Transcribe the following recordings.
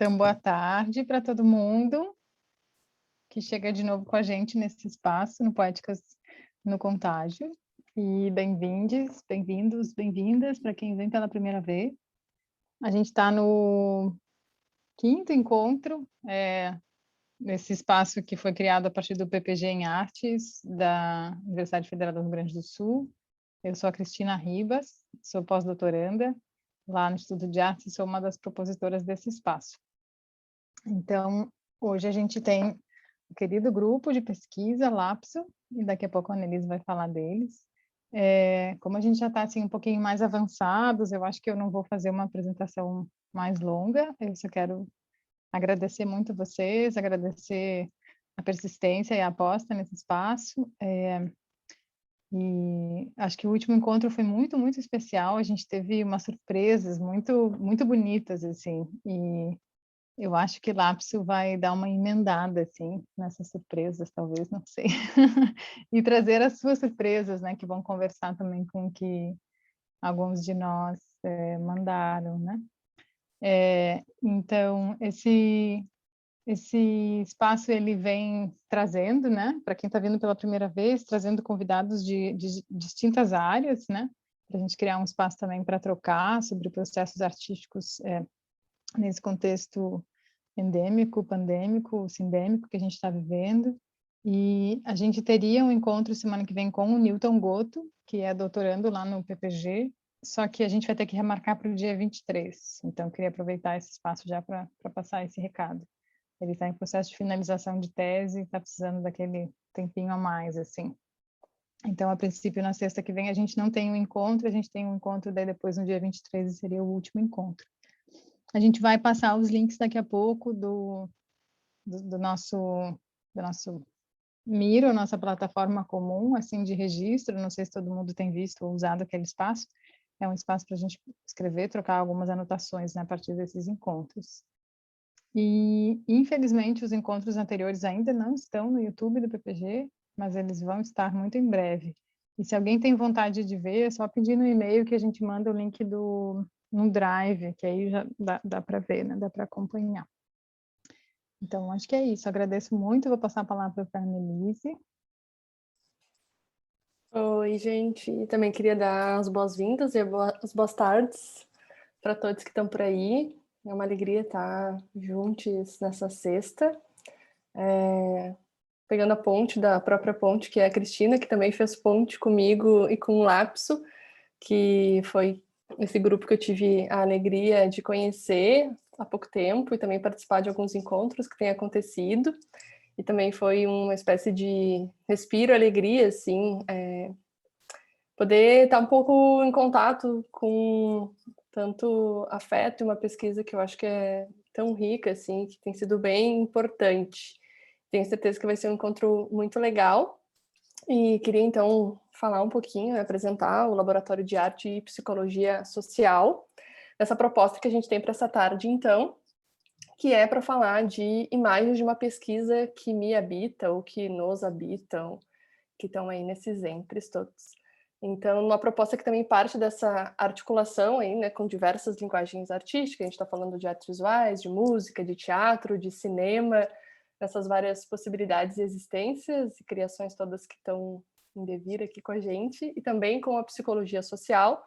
Então, boa tarde para todo mundo que chega de novo com a gente nesse espaço, no Poéticas no Contágio. E bem-vindos, bem-vindas para quem vem pela primeira vez. A gente está no quinto encontro, nesse espaço que foi criado a partir do PPG em Artes, da Universidade Federal do Rio Grande do Sul. Eu sou a Cristina Ribas, sou pós-doutoranda lá no Instituto de Artes e sou uma das propositoras desse espaço. Então, hoje a gente tem um querido grupo de pesquisa, Lapso, e daqui a pouco a Annelise vai falar deles. Como a gente já está assim, um pouquinho mais avançados, eu acho que eu não vou fazer uma apresentação mais longa, eu só quero agradecer muito vocês, agradecer a persistência e a aposta nesse espaço. E acho que o último encontro foi muito, muito especial, a gente teve umas surpresas muito, muito bonitas, assim, e eu acho que Lapso vai dar uma emendada, assim, nessas surpresas, talvez, não sei. E trazer as suas surpresas, né, que vão conversar também com o que alguns de nós mandaram, né? Então, esse espaço, ele vem trazendo, né, para quem está vindo pela primeira vez, trazendo convidados de distintas áreas, né, para a gente criar um espaço também para trocar sobre processos artísticos nesse contexto endêmico, pandêmico, sindêmico que a gente está vivendo. E a gente teria um encontro semana que vem com o Newton Goto, que é doutorando lá no PPG, só que a gente vai ter que remarcar para o dia 23. Então, eu queria aproveitar esse espaço já para passar esse recado. Ele está em processo de finalização de tese, está precisando daquele tempinho a mais, assim. Então, a princípio, na sexta que vem, a gente não tem um encontro, a gente tem um encontro, daí depois, no dia 23, seria o último encontro. A gente vai passar os links daqui a pouco do nosso Miro, nossa plataforma comum, assim, de registro. Não sei se todo mundo tem visto ou usado aquele espaço. É um espaço para a gente escrever, trocar algumas anotações, né, a partir desses encontros. E, infelizmente, os encontros anteriores ainda não estão no YouTube do PPG, mas eles vão estar muito em breve. E se alguém tem vontade de ver, é só pedir no e-mail que a gente manda o link no Drive, que aí já dá para ver, né? Dá para acompanhar. Então, acho que é isso. Agradeço muito. Vou passar a palavra para a Annelise. Oi, gente. Também queria dar as boas-vindas e as boas tardes para todos que estão por aí. É uma alegria estar juntos nessa sexta. Pegando a ponte da própria ponte, que é a Cristina, que também fez ponte comigo e com o Lapso, que foi esse grupo que eu tive a alegria de conhecer há pouco tempo e também participar de alguns encontros que têm acontecido. E também foi uma espécie de respiro, alegria, assim, poder estar um pouco em contato com tanto afeto e uma pesquisa que eu acho que é tão rica, assim, que tem sido bem importante. Tenho certeza que vai ser um encontro muito legal. E queria, então, falar um pouquinho, apresentar o Laboratório de Arte e Psicologia Social, essa proposta que a gente tem para essa tarde, então, que é para falar de imagens de uma pesquisa que me habita ou que nos habitam, que estão aí nesses entres todos. Então, uma proposta que também parte dessa articulação aí, né, com diversas linguagens artísticas, a gente está falando de artes visuais, de música, de teatro, de cinema, essas várias possibilidades e existências e criações todas que estão em devir aqui com a gente, e também com a psicologia social,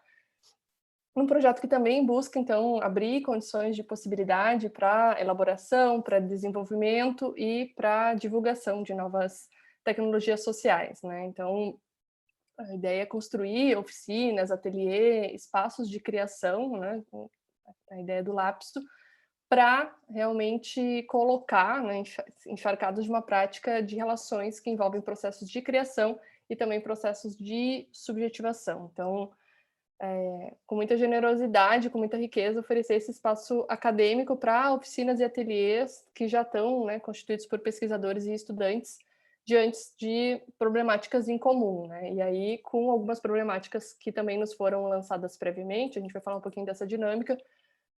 um projeto que também busca, então, abrir condições de possibilidade para elaboração, para desenvolvimento e para divulgação de novas tecnologias sociais, né? Então, a ideia é construir oficinas, ateliê, espaços de criação, né? A ideia do Lapso, para realmente colocar, né, encharcados de uma prática de relações que envolvem processos de criação e também processos de subjetivação. Então, com muita generosidade, com muita riqueza, oferecer esse espaço acadêmico para oficinas e ateliês que já estão, né, constituídos por pesquisadores e estudantes diante de problemáticas em comum, né? E aí, com algumas problemáticas que também nos foram lançadas previamente, a gente vai falar um pouquinho dessa dinâmica,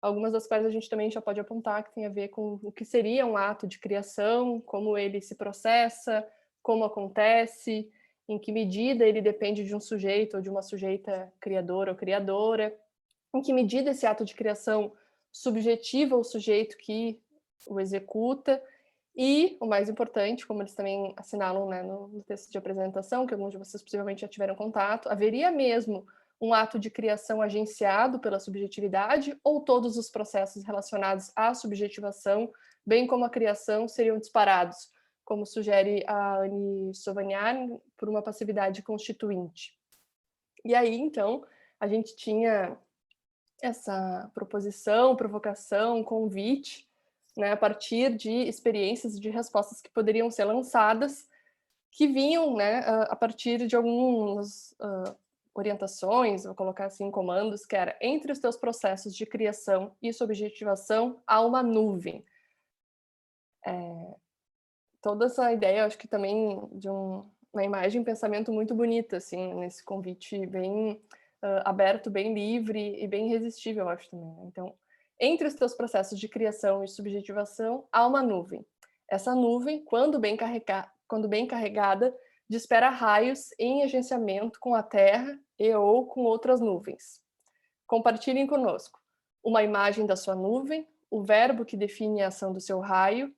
algumas das quais a gente também já pode apontar que tem a ver com o que seria um ato de criação, como ele se processa, como acontece, em que medida ele depende de um sujeito ou de uma sujeita criadora ou criadora, em que medida esse ato de criação subjetiva o sujeito que o executa, e o mais importante, como eles também assinalam, né, no texto de apresentação, que alguns de vocês possivelmente já tiveram contato, haveria mesmo um ato de criação agenciado pela subjetividade, ou todos os processos relacionados à subjetivação, bem como a criação, seriam disparados, como sugere a Annie Sauvagnat, por uma passividade constituinte. E aí, então, a gente tinha essa proposição, provocação, convite, né, a partir de experiências de respostas que poderiam ser lançadas, que vinham, né, a partir de algumas orientações, vou colocar assim, comandos, que era: entre os teus processos de criação e subjetivação, há uma nuvem. Toda essa ideia, eu acho que também de uma imagem, um pensamento muito bonita, assim, nesse convite bem aberto, bem livre e bem irresistível, eu acho também. Então, entre os teus processos de criação e subjetivação, há uma nuvem. Essa nuvem, quando bem carregada, dispara raios em agenciamento com a Terra e ou com outras nuvens. Compartilhem conosco uma imagem da sua nuvem, o verbo que define a ação do seu raio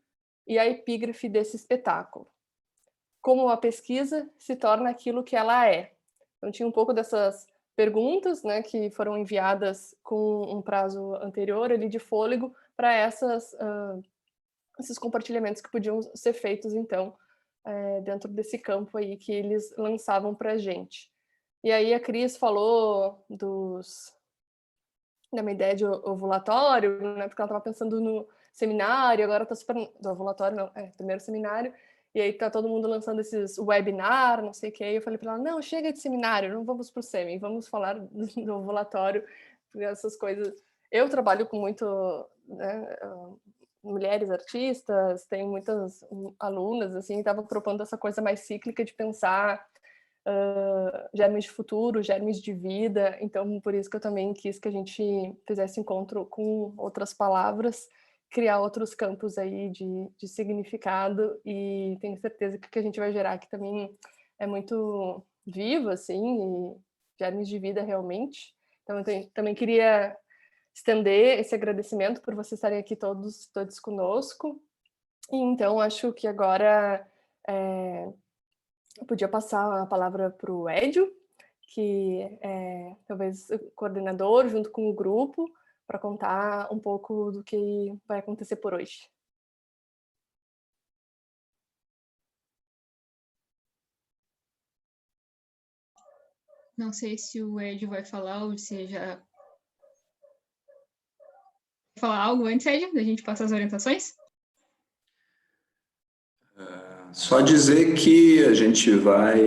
e a epígrafe desse espetáculo. Como a pesquisa se torna aquilo que ela é. Então, tinha um pouco dessas perguntas, né, que foram enviadas com um prazo anterior ali de fôlego para esses compartilhamentos que podiam ser feitos, então, dentro desse campo aí que eles lançavam para a gente. E aí a Cris falou da minha ideia de ovulatório, né, porque ela estava pensando no seminário, agora está super... Do ovulatório não, primeiro seminário, e aí tá todo mundo lançando esses webinar, não sei o que, eu falei para ela, não, chega de seminário, não vamos pro semi, vamos falar do ovulatório, essas coisas. Eu trabalho com muito, né, mulheres artistas, tenho muitas alunas, assim, estava propondo essa coisa mais cíclica de pensar germes de futuro, germes de vida, então por isso que eu também quis que a gente fizesse encontro com outras palavras, criar outros campos aí de significado, e tenho certeza que o que a gente vai gerar aqui também é muito vivo, assim, e germes de vida realmente. Então eu também queria estender esse agradecimento por vocês estarem aqui todos conosco, e então acho que agora eu podia passar a palavra para o Edio, que é talvez o coordenador, junto com o grupo, para contar um pouco do que vai acontecer por hoje. Não sei se o Edio vai falar ou se já... Falar algo antes, Edio, da gente passar as orientações? Só dizer que a gente vai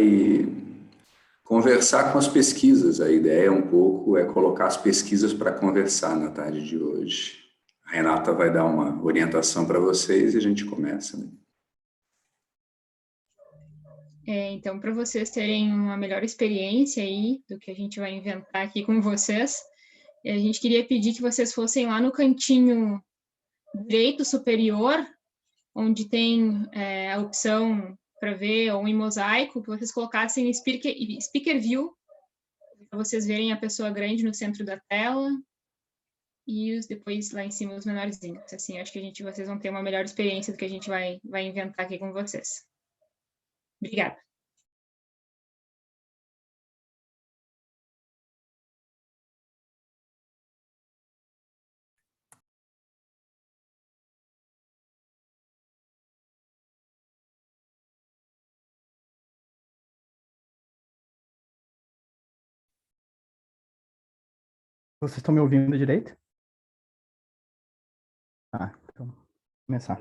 conversar com as pesquisas. A ideia um pouco é colocar as pesquisas para conversar na tarde de hoje. A Renata vai dar uma orientação para vocês e a gente começa, né? Então, para vocês terem uma melhor experiência aí do que a gente vai inventar aqui com vocês, a gente queria pedir que vocês fossem lá no cantinho direito superior, onde tem a opção para ver, ou em mosaico, que vocês colocassem Speaker View, para vocês verem a pessoa grande no centro da tela, e depois lá em cima os menorzinhos. Assim, acho que vocês vão ter uma melhor experiência do que a gente vai inventar aqui com vocês. Obrigada. Vocês estão me ouvindo direito? Ah, então, vou começar.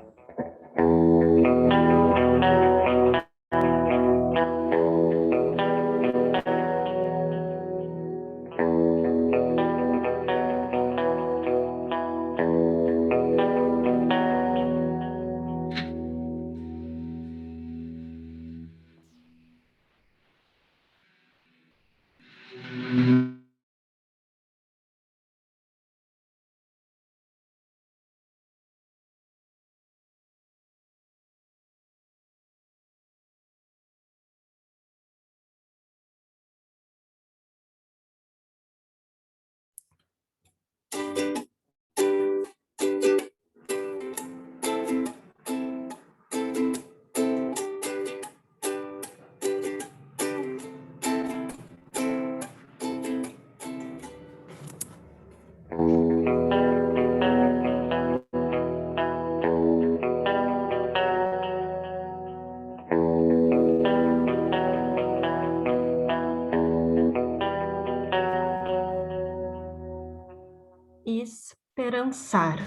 Esperançar,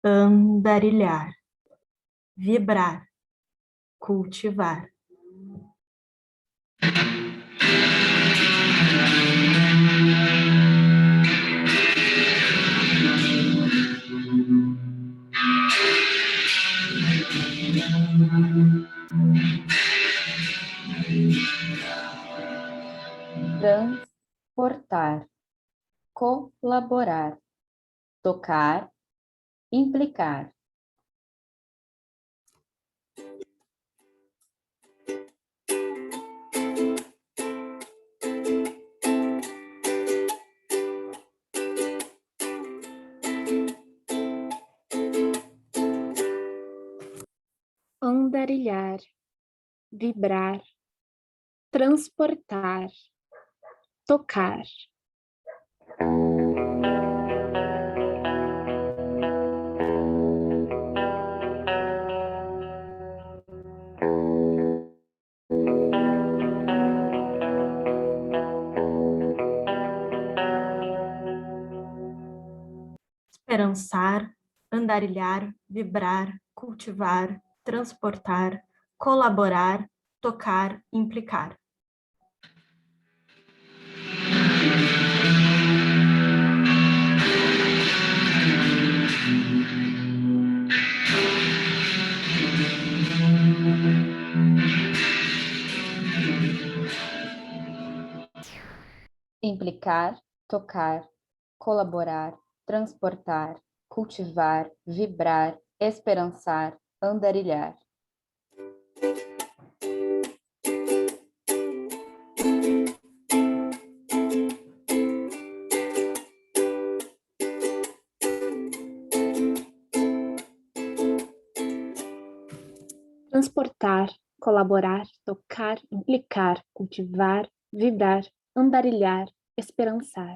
andarilhar, vibrar, cultivar. Transportar, colaborar, tocar, implicar. Andarilhar, vibrar, transportar, tocar. Esperançar, andarilhar, vibrar, cultivar, transportar, colaborar, tocar, implicar. Implicar, tocar, colaborar, transportar, cultivar, vibrar, esperançar, andarilhar. Transportar, colaborar, tocar, implicar, cultivar, vibrar, andarilhar, esperançar.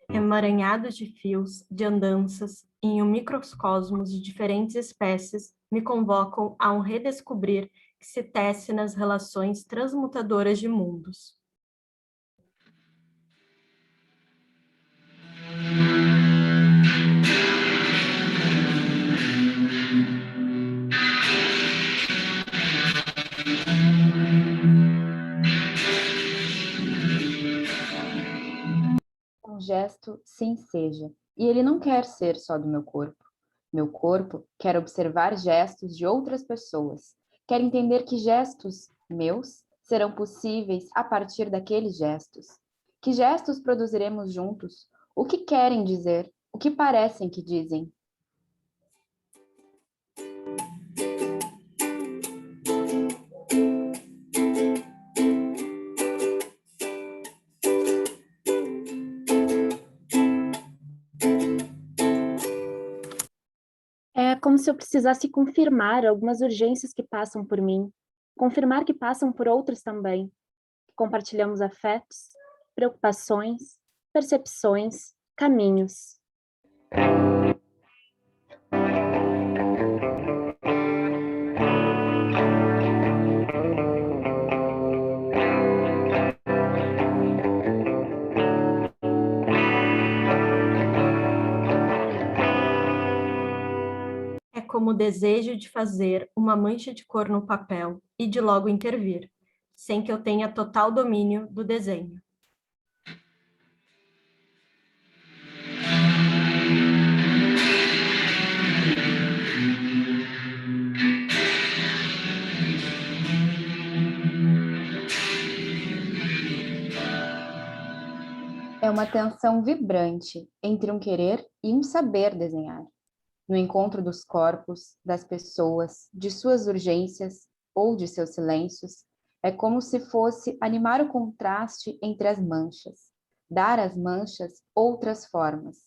Emaranhados de fios, de andanças, em um microcosmos de diferentes espécies, me convocam a um redescobrir que se tece nas relações transmutadoras de mundos. Um gesto, sim seja. E ele não quer ser só do meu corpo. Meu corpo quer observar gestos de outras pessoas. Quer entender que gestos meus serão possíveis a partir daqueles gestos. Que gestos produziremos juntos? O que querem dizer? O que parecem que dizem? É como se eu precisasse confirmar algumas urgências que passam por mim, confirmar que passam por outros também, que compartilhamos afetos, preocupações, percepções, caminhos. É como o desejo de fazer uma mancha de cor no papel e de logo intervir, sem que eu tenha total domínio do desenho. É uma tensão vibrante entre um querer e um saber desenhar. No encontro dos corpos, das pessoas, de suas urgências ou de seus silêncios, é como se fosse animar o contraste entre as manchas, dar às manchas outras formas.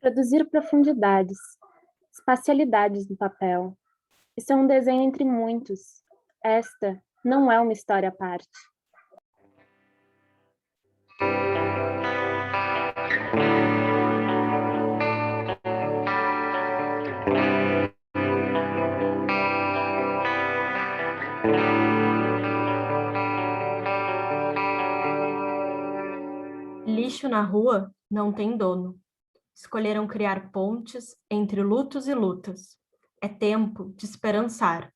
produzir profundidades, espacialidades no papel. Isso é um desenho entre muitos. Esta não é uma história à parte. Lixo na rua não tem dono. Escolheram criar pontes entre lutos e lutas. É tempo de esperançar.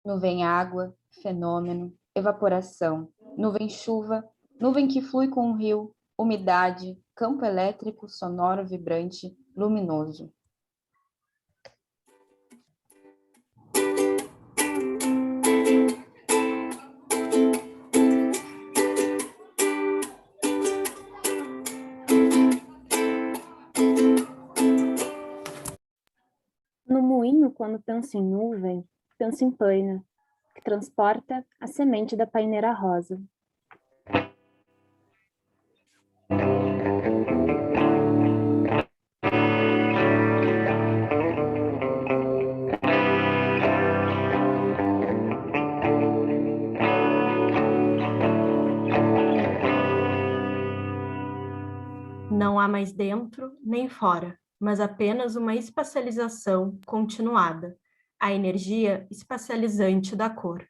Nuvem água, fenômeno, evaporação, nuvem chuva, nuvem que flui com o rio, umidade, campo elétrico, sonoro, vibrante, luminoso. No moinho, quando penso em nuvem, penso em paina, que transporta a semente da paineira rosa. Não há mais dentro nem fora, mas apenas uma espacialização continuada, a energia espacializante da cor.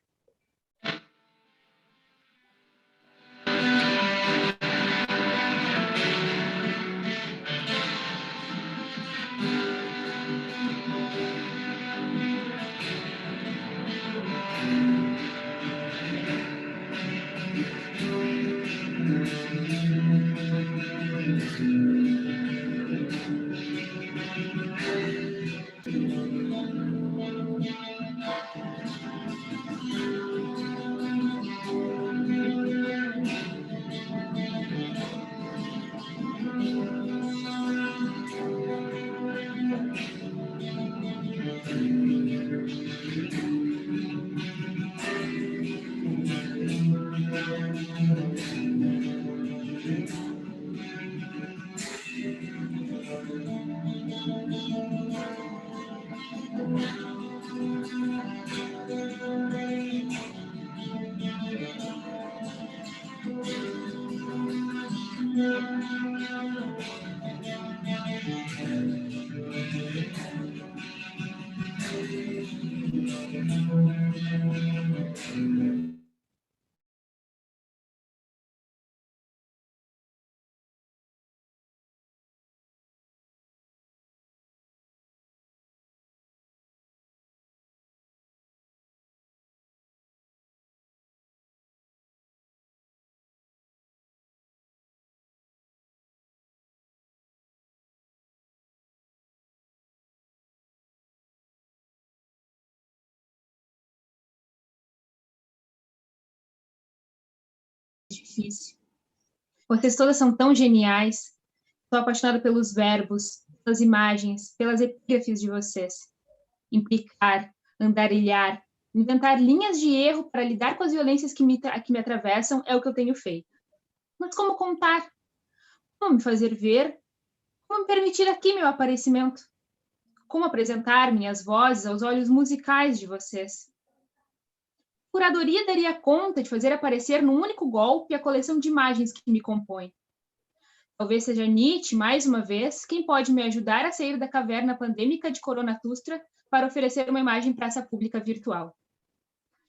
Difícil. Vocês todas são tão geniais. Estou apaixonada pelos verbos, pelas imagens, pelas epígrafes de vocês. Implicar, andarilhar, inventar linhas de erro para lidar com as violências que me atravessam é o que eu tenho feito. Mas como contar? Como me fazer ver? Como me permitir aqui meu aparecimento? Como apresentar minhas vozes aos olhos musicais de vocês? A curadoria daria conta de fazer aparecer num único golpe a coleção de imagens que me compõe. Talvez seja Nietzsche, mais uma vez, quem pode me ajudar a sair da caverna pandêmica de Coronatustra para oferecer uma imagem praça pública virtual.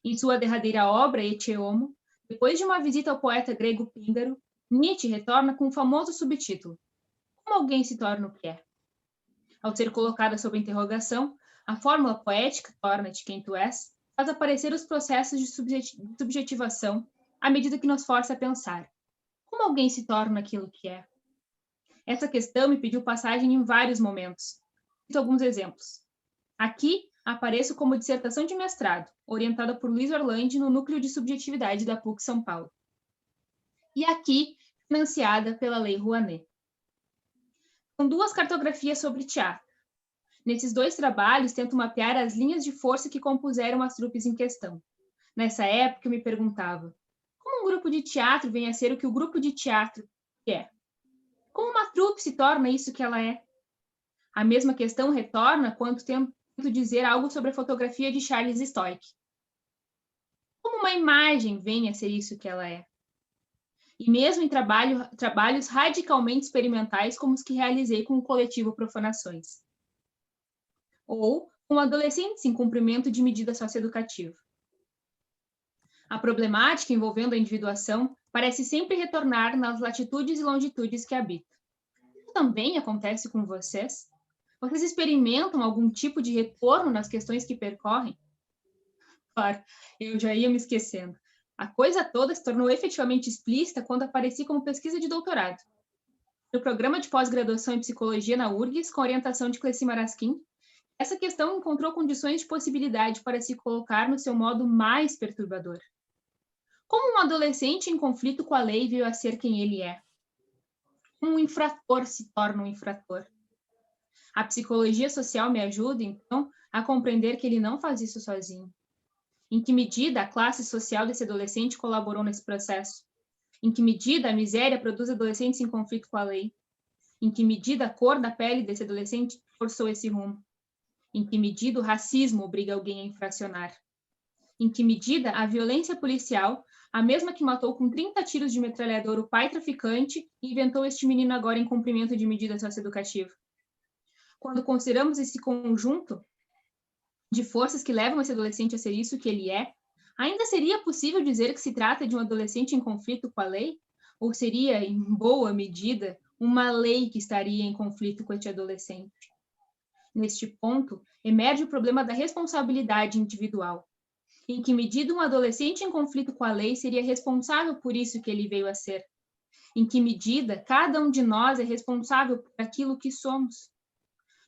Em sua derradeira obra, Ecce Homo, depois de uma visita ao poeta grego Píndaro, Nietzsche retorna com o famoso subtítulo: Como alguém se torna o que é? Ao ser colocada sob interrogação, a fórmula poética torna-te quem tu és faz aparecer os processos de subjetivação à medida que nos força a pensar. Como alguém se torna aquilo que é? Essa questão me pediu passagem em vários momentos. Cito alguns exemplos. Aqui, apareço como dissertação de mestrado, orientada por Luiz Orlandi no Núcleo de Subjetividade da PUC São Paulo. E aqui, financiada pela Lei Rouanet. São 2 cartografias sobre teatro. Nesses 2 trabalhos, tento mapear as linhas de força que compuseram as trupes em questão. Nessa época, eu me perguntava, como um grupo de teatro vem a ser o que o grupo de teatro é? Como uma trupe se torna isso que ela é? A mesma questão retorna quando tento dizer algo sobre a fotografia de Charles Stoic. Como uma imagem vem a ser isso que ela é? E mesmo em trabalhos radicalmente experimentais como os que realizei com o coletivo Profanações. Ou com adolescentes em cumprimento de medida socioeducativa. A problemática envolvendo a individuação parece sempre retornar nas latitudes e longitudes que habita. Isso também acontece com vocês? Vocês experimentam algum tipo de retorno nas questões que percorrem? Claro, eu já ia me esquecendo. A coisa toda se tornou efetivamente explícita quando apareci como pesquisa de doutorado. No programa de pós-graduação em psicologia na URGS, com orientação de Cleci Marasquim, essa questão encontrou condições de possibilidade para se colocar no seu modo mais perturbador. Como um adolescente em conflito com a lei veio a ser quem ele é? Como um infrator se torna um infrator? A psicologia social me ajuda, então, a compreender que ele não faz isso sozinho. Em que medida a classe social desse adolescente colaborou nesse processo? Em que medida a miséria produz adolescentes em conflito com a lei? Em que medida a cor da pele desse adolescente forçou esse rumo? Em que medida o racismo obriga alguém a infracionar? Em que medida a violência policial, a mesma que matou com 30 tiros de metralhadora o pai traficante e inventou este menino agora em cumprimento de medida socioeducativa? Quando consideramos esse conjunto de forças que levam esse adolescente a ser isso que ele é, ainda seria possível dizer que se trata de um adolescente em conflito com a lei? Ou seria, em boa medida, uma lei que estaria em conflito com este adolescente? Neste ponto, emerge o problema da responsabilidade individual. Em que medida um adolescente em conflito com a lei seria responsável por isso que ele veio a ser? Em que medida cada um de nós é responsável por aquilo que somos?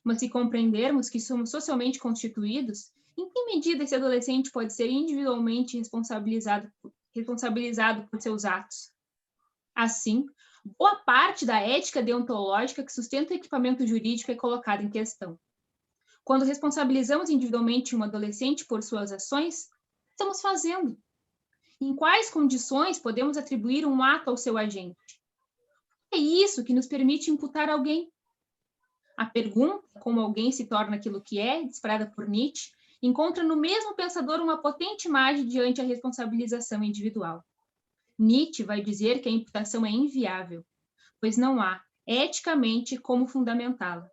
Mas se compreendermos que somos socialmente constituídos, em que medida esse adolescente pode ser individualmente responsabilizado por seus atos? Assim, boa parte da ética deontológica que sustenta o equipamento jurídico é colocada em questão. Quando responsabilizamos individualmente um adolescente por suas ações, estamos fazendo? Em quais condições podemos atribuir um ato ao seu agente? É isso que nos permite imputar alguém. A pergunta, como alguém se torna aquilo que é, disparada por Nietzsche, encontra no mesmo pensador uma potente imagem diante a responsabilização individual. Nietzsche vai dizer que a imputação é inviável, pois não há, eticamente, como fundamentá-la.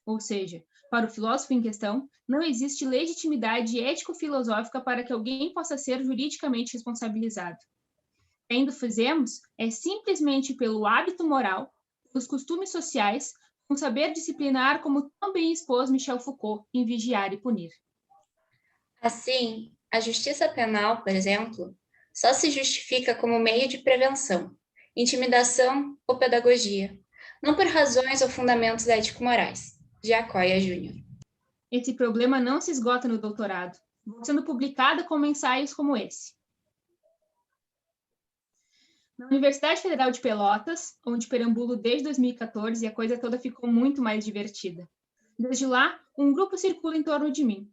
Ou seja, para o filósofo em questão, não existe legitimidade ético-filosófica para que alguém possa ser juridicamente responsabilizado. Ainda fizemos é simplesmente pelo hábito moral, pelos costumes sociais, um saber disciplinar, como também expôs Michel Foucault em Vigiar e Punir. Assim, a justiça penal, por exemplo, só se justifica como meio de prevenção, intimidação ou pedagogia, não por razões ou fundamentos ético-morais. De Acóia Júnior. Esse problema não se esgota no doutorado, sendo publicado como ensaios como esse. Na Universidade Federal de Pelotas, onde perambulo desde 2014 e a coisa toda ficou muito mais divertida. Desde lá, um grupo circula em torno de mim.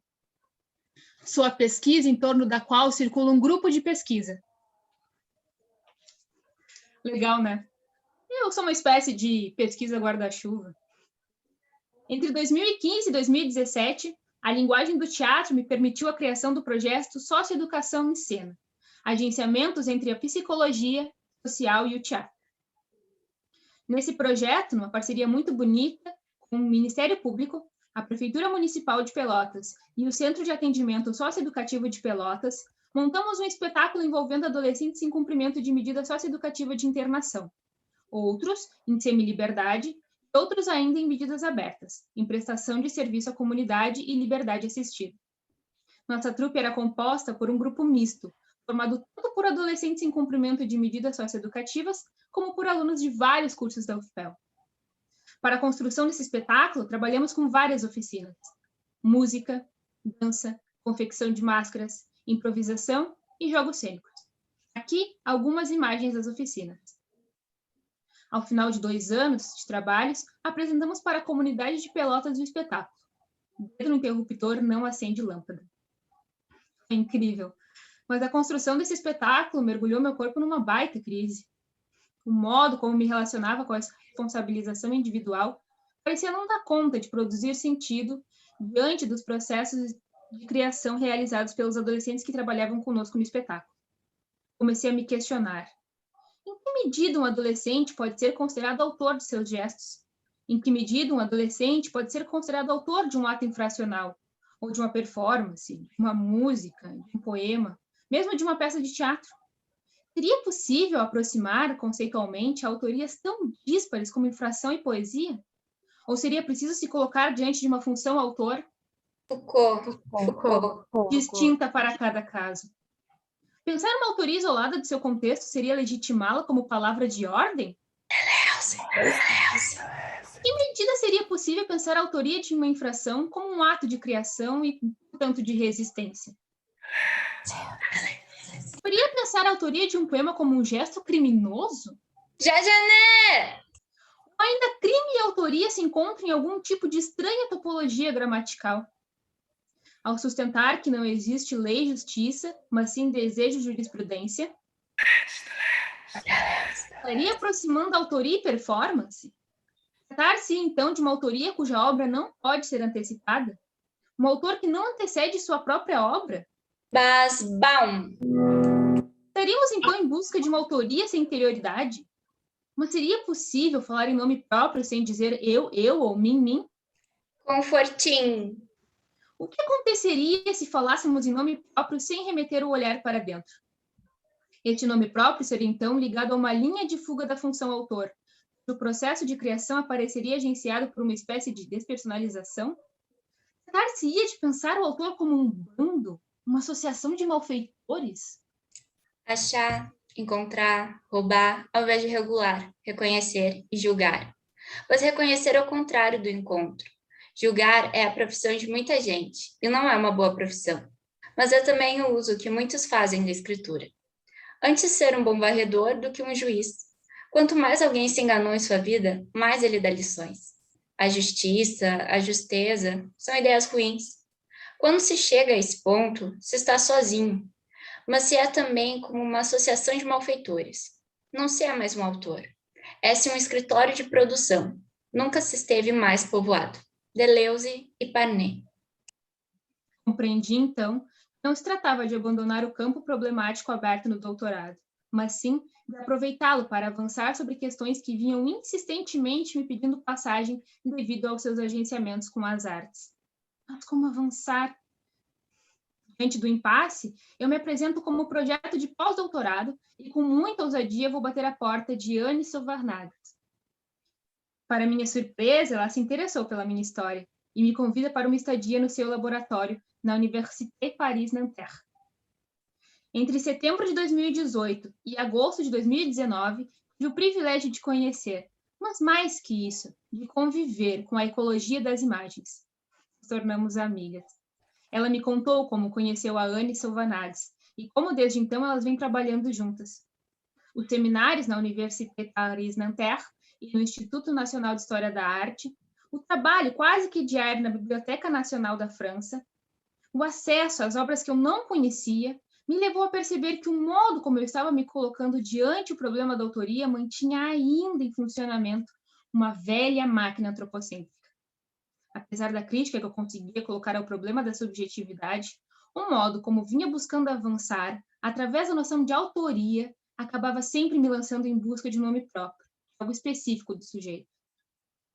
Sou a pesquisa em torno da qual circula um grupo de pesquisa. Legal, né? Eu sou uma espécie de pesquisa guarda-chuva. Entre 2015 e 2017, a linguagem do teatro me permitiu a criação do projeto Socioeducação em Cena, agenciamentos entre a psicologia social e o teatro. Nesse projeto, numa parceria muito bonita com o Ministério Público, a Prefeitura Municipal de Pelotas e o Centro de Atendimento Socioeducativo de Pelotas, montamos um espetáculo envolvendo adolescentes em cumprimento de medida socioeducativa de internação, outros em semi-liberdade, outros ainda em medidas abertas, em prestação de serviço à comunidade e liberdade assistida. Nossa trupe era composta por um grupo misto, formado tanto por adolescentes em cumprimento de medidas socioeducativas, como por alunos de vários cursos da UFPEL. Para a construção desse espetáculo, trabalhamos com várias oficinas: música, dança, confecção de máscaras, improvisação e jogos cênicos. Aqui, algumas imagens das oficinas. Ao final de 2 anos de trabalhos, apresentamos para a comunidade de Pelotas o espetáculo. O dedo no interruptor não acende lâmpada. É incrível. Mas a construção desse espetáculo mergulhou meu corpo numa baita crise. O modo como me relacionava com essa responsabilização individual parecia não dar conta de produzir sentido diante dos processos de criação realizados pelos adolescentes que trabalhavam conosco no espetáculo. Comecei a me questionar. Em que medida um adolescente pode ser considerado autor de seus gestos? Em que medida um adolescente pode ser considerado autor de um ato infracional, ou de uma performance, de uma música, de um poema, mesmo de uma peça de teatro? Seria possível aproximar conceitualmente autorias tão díspares como infração e poesia? Ou seria preciso se colocar diante de uma função autor Foucault. distinta para cada caso? Pensar uma autoria isolada de seu contexto seria legitimá-la como palavra de ordem? Em que medida seria possível pensar a autoria de uma infração como um ato de criação e, portanto, de resistência? Poderia pensar a autoria de um poema como um gesto criminoso? Jajané! Ou ainda crime e autoria se encontram em algum tipo de estranha topologia gramatical? Ao sustentar que não existe lei e justiça, mas sim desejo e jurisprudência, estaria aproximando a autoria e performance? Tratar-se, então, de uma autoria cuja obra não pode ser antecipada? Um autor que não antecede sua própria obra? Basbaum. Estaríamos, então, em busca de uma autoria sem interioridade? Mas seria possível falar em nome próprio sem dizer eu ou mim? Confortim. O que aconteceria se falássemos em nome próprio sem remeter o olhar para dentro? Este nome próprio seria, então, ligado a uma linha de fuga da função autor. O processo de criação apareceria agenciado por uma espécie de despersonalização? Tratar-se-ia de pensar o autor como um bando, uma associação de malfeitores? Achar, encontrar, roubar, ao invés de regular, reconhecer e julgar. Pois reconhecer é o contrário do encontro. Julgar é a profissão de muita gente, e não é uma boa profissão. Mas é também o uso que muitos fazem da escritura. Antes ser um bom varredor do que um juiz. Quanto mais alguém se enganou em sua vida, mais ele dá lições. A justiça, a justeza, são ideias ruins. Quando se chega a esse ponto, se está sozinho, mas se é também como uma associação de malfeitores. Não se é mais um autor. É-se um escritório de produção. Nunca se esteve mais povoado. Deleuze e Parnet. Compreendi, então, que não se tratava de abandonar o campo problemático aberto no doutorado, mas sim de aproveitá-lo para avançar sobre questões que vinham insistentemente me pedindo passagem devido aos seus agenciamentos com as artes. Mas como avançar? Diante do impasse, eu me apresento como projeto de pós-doutorado e com muita ousadia vou bater a porta de Anne Sauvarnagas. Para minha surpresa, ela se interessou pela minha história e me convida para uma estadia no seu laboratório na Université Paris-Nanterre. Entre setembro de 2018 e agosto de 2019, tive o privilégio de conhecer, mas mais que isso, de conviver com a ecologia das imagens. Nos tornamos amigas. Ela me contou como conheceu a Anne Sauvarnagas e como desde então elas vêm trabalhando juntas. Os seminários na Université Paris-Nanterre e no Instituto Nacional de História da Arte, o trabalho quase que diário na Biblioteca Nacional da França, o acesso às obras que eu não conhecia, me levou a perceber que o modo como eu estava me colocando diante o problema da autoria mantinha ainda em funcionamento uma velha máquina antropocêntrica. Apesar da crítica que eu conseguia colocar ao problema da subjetividade, o modo como vinha buscando avançar, através da noção de autoria, acabava sempre me lançando em busca de um nome próprio, algo específico do sujeito.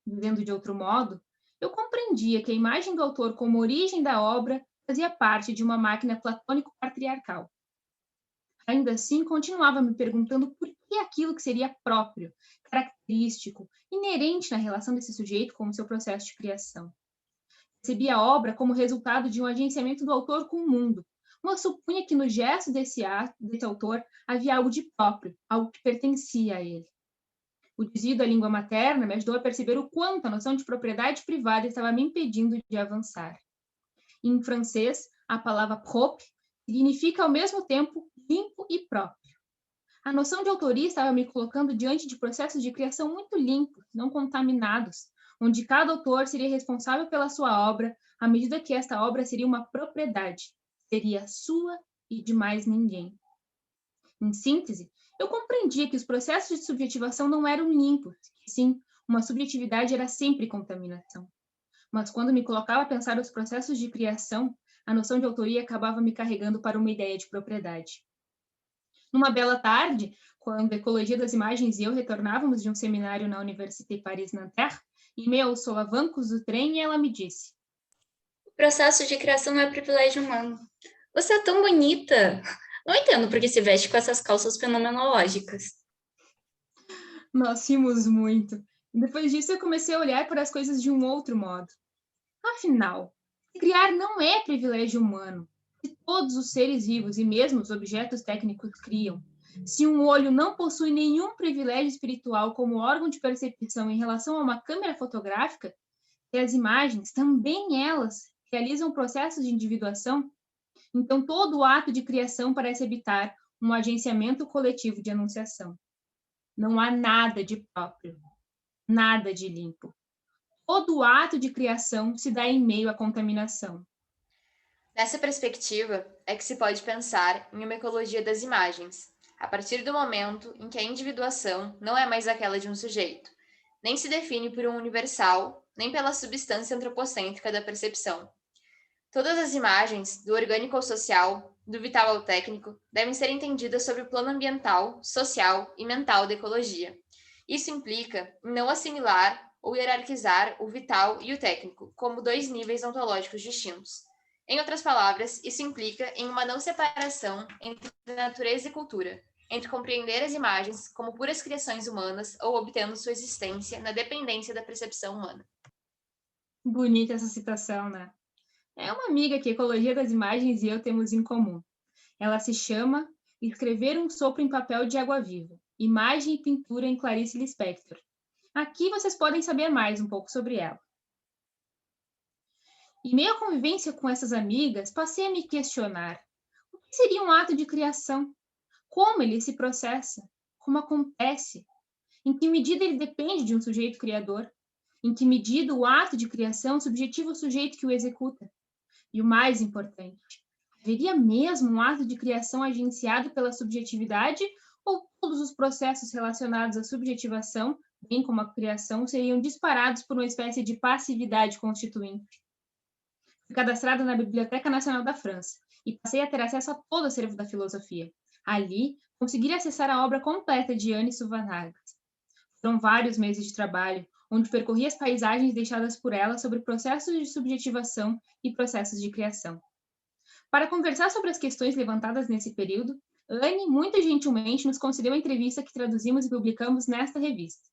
Vivendo de outro modo, eu compreendia que a imagem do autor como origem da obra fazia parte de uma máquina platônico-patriarcal. Ainda assim, continuava me perguntando por que aquilo que seria próprio, característico, inerente na relação desse sujeito com o seu processo de criação. Percebia a obra como resultado de um agenciamento do autor com o mundo, mas supunha que no gesto desse autor havia algo de próprio, algo que pertencia a ele. O desvio da língua materna me ajudou a perceber o quanto a noção de propriedade privada estava me impedindo de avançar. Em francês, a palavra propre significa ao mesmo tempo limpo e próprio. A noção de autoria estava me colocando diante de processos de criação muito limpos, não contaminados, onde cada autor seria responsável pela sua obra, à medida que esta obra seria uma propriedade, seria sua e de mais ninguém. Em síntese, eu compreendia que os processos de subjetivação não eram limpos, que sim, uma subjetividade era sempre contaminação. Mas quando me colocava a pensar os processos de criação, a noção de autoria acabava me carregando para uma ideia de propriedade. Numa bela tarde, quando a Ecologia das Imagens e eu retornávamos de um seminário na Université Paris-Nanterre, em meio aos solavancos do trem, ela me disse: O processo de criação é privilégio humano. Você é tão bonita. Não entendo por que se veste com essas calças fenomenológicas. Nós rimos muito. Depois disso, eu comecei a olhar para as coisas de um outro modo. Afinal, criar não é privilégio humano. Se todos os seres vivos e mesmo os objetos técnicos criam, se um olho não possui nenhum privilégio espiritual como órgão de percepção em relação a uma câmera fotográfica, e as imagens, também elas, realizam processos de individuação, então todo o ato de criação parece habitar um agenciamento coletivo de anunciação. Não há nada de próprio, nada de limpo. Todo o ato de criação se dá em meio à contaminação. Nessa perspectiva, é que se pode pensar em uma ecologia das imagens, a partir do momento em que a individuação não é mais aquela de um sujeito, nem se define por um universal, nem pela substância antropocêntrica da percepção. Todas as imagens, do orgânico ao social, do vital ao técnico, devem ser entendidas sobre o plano ambiental, social e mental da ecologia. Isso implica em não assimilar ou hierarquizar o vital e o técnico como dois níveis ontológicos distintos. Em outras palavras, isso implica em uma não separação entre natureza e cultura, entre compreender as imagens como puras criações humanas ou obtendo sua existência na dependência da percepção humana. Bonita essa citação, né? É uma amiga que a Ecologia das Imagens e eu temos em comum. Ela se chama Escrever um Sopro em Papel de Água Viva, Imagem e Pintura em Clarice Lispector. Aqui vocês podem saber mais um pouco sobre ela. Em meio à convivência com essas amigas, passei a me questionar: o que seria um ato de criação? Como ele se processa? Como acontece? Em que medida ele depende de um sujeito criador? Em que medida o ato de criação subjetiva o sujeito que o executa? E o mais importante, haveria mesmo um ato de criação agenciado pela subjetividade ou todos os processos relacionados à subjetivação, bem como a criação, seriam disparados por uma espécie de passividade constituinte? Fui cadastrada na Biblioteca Nacional da França e passei a ter acesso a todo o acervo da filosofia. Ali, consegui acessar a obra completa de Anne Sylvanhaga. Foram vários meses de trabalho, onde percorri as paisagens deixadas por ela sobre processos de subjetivação e processos de criação. Para conversar sobre as questões levantadas nesse período, Anne, muito gentilmente, nos concedeu a entrevista que traduzimos e publicamos nesta revista.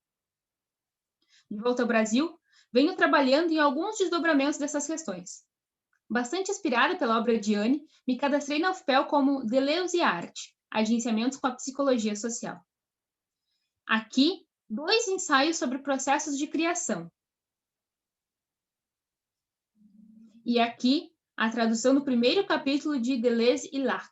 De volta ao Brasil, venho trabalhando em alguns desdobramentos dessas questões. Bastante inspirada pela obra de Anne, me cadastrei na UFPEL como Deleuze e Arte, agenciamentos com a psicologia social. Aqui, 2 ensaios sobre processos de criação. E aqui, a tradução do primeiro capítulo de Deleuze e l'Art.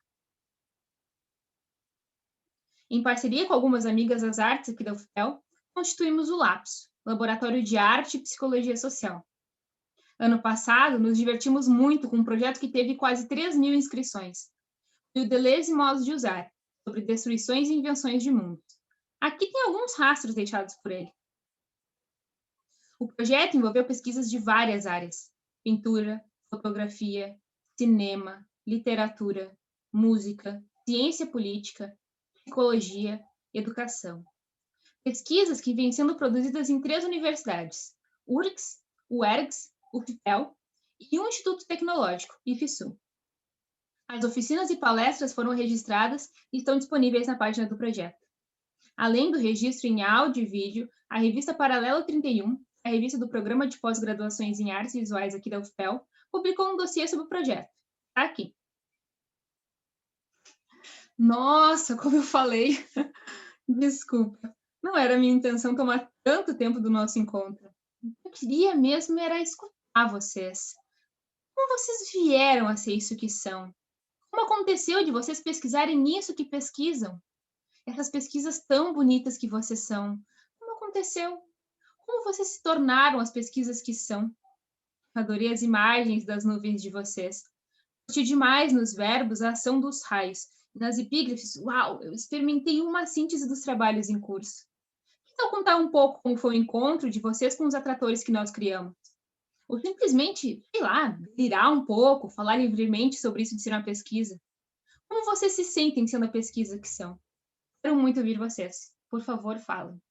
Em parceria com algumas amigas das artes aqui da UFPEL, constituímos o LAPSO, Laboratório de Arte e Psicologia Social. Ano passado, nos divertimos muito com um projeto que teve quase 3.000 inscrições. E o Deleuze e Modos de Usar, sobre destruições e invenções de mundos. Aqui tem alguns rastros deixados por ele. O projeto envolveu pesquisas de várias áreas: pintura, fotografia, cinema, literatura, música, ciência política, psicologia e educação. Pesquisas que vêm sendo produzidas em 3 universidades: URGS, UERGS, UFPEL e um Instituto Tecnológico, IFSU. As oficinas e palestras foram registradas e estão disponíveis na página do projeto. Além do registro em áudio e vídeo, a revista Paralelo 31, a revista do Programa de Pós-Graduações em Artes Visuais aqui da UFPEL, publicou um dossiê sobre o projeto. Está aqui. Nossa, como eu falei. Desculpa. Não era minha intenção tomar tanto tempo do nosso encontro. Eu queria mesmo era escutar vocês. Como vocês vieram a ser isso que são? Como aconteceu de vocês pesquisarem isso que pesquisam? essas pesquisas tão bonitas que vocês são. Como aconteceu? Como vocês se tornaram as pesquisas que são? Adorei as imagens das nuvens de vocês. Curti demais nos verbos a ação dos raios. Nas epígrafes, uau, eu experimentei uma síntese dos trabalhos em curso. Que tal contar um pouco como foi o encontro de vocês com os atratores que nós criamos? Ou simplesmente, sei lá, delirar um pouco, falar livremente sobre isso de ser uma pesquisa. Como vocês se sentem sendo a pesquisa que são? Quero muito ouvir vocês. Por favor, falem.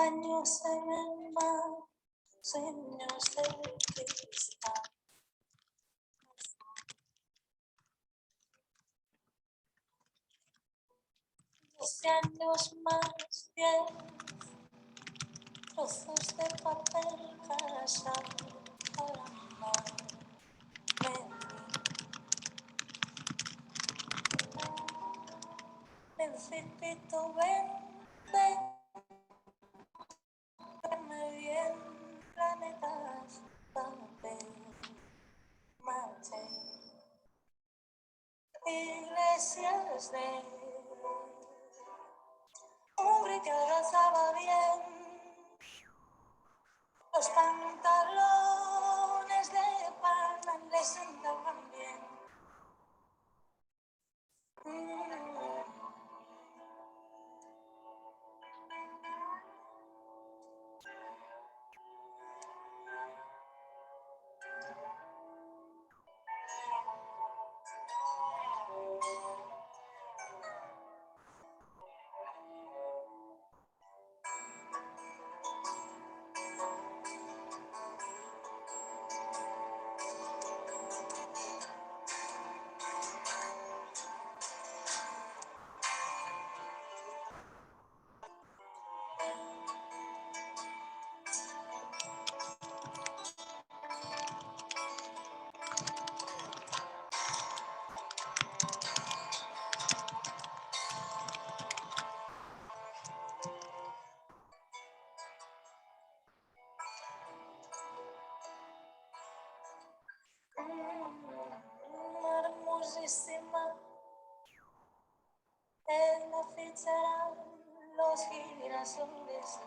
Años en el mar, sueños de cristal. 12 años más, 10 trozos de papel pasado para amarme. Principito, ven, me bien planetas, papel, mate, iglesias de hombre que abrazaba bien, los pantalones de pana le sentaban bien. Hermosísima, en la ficha los girasoles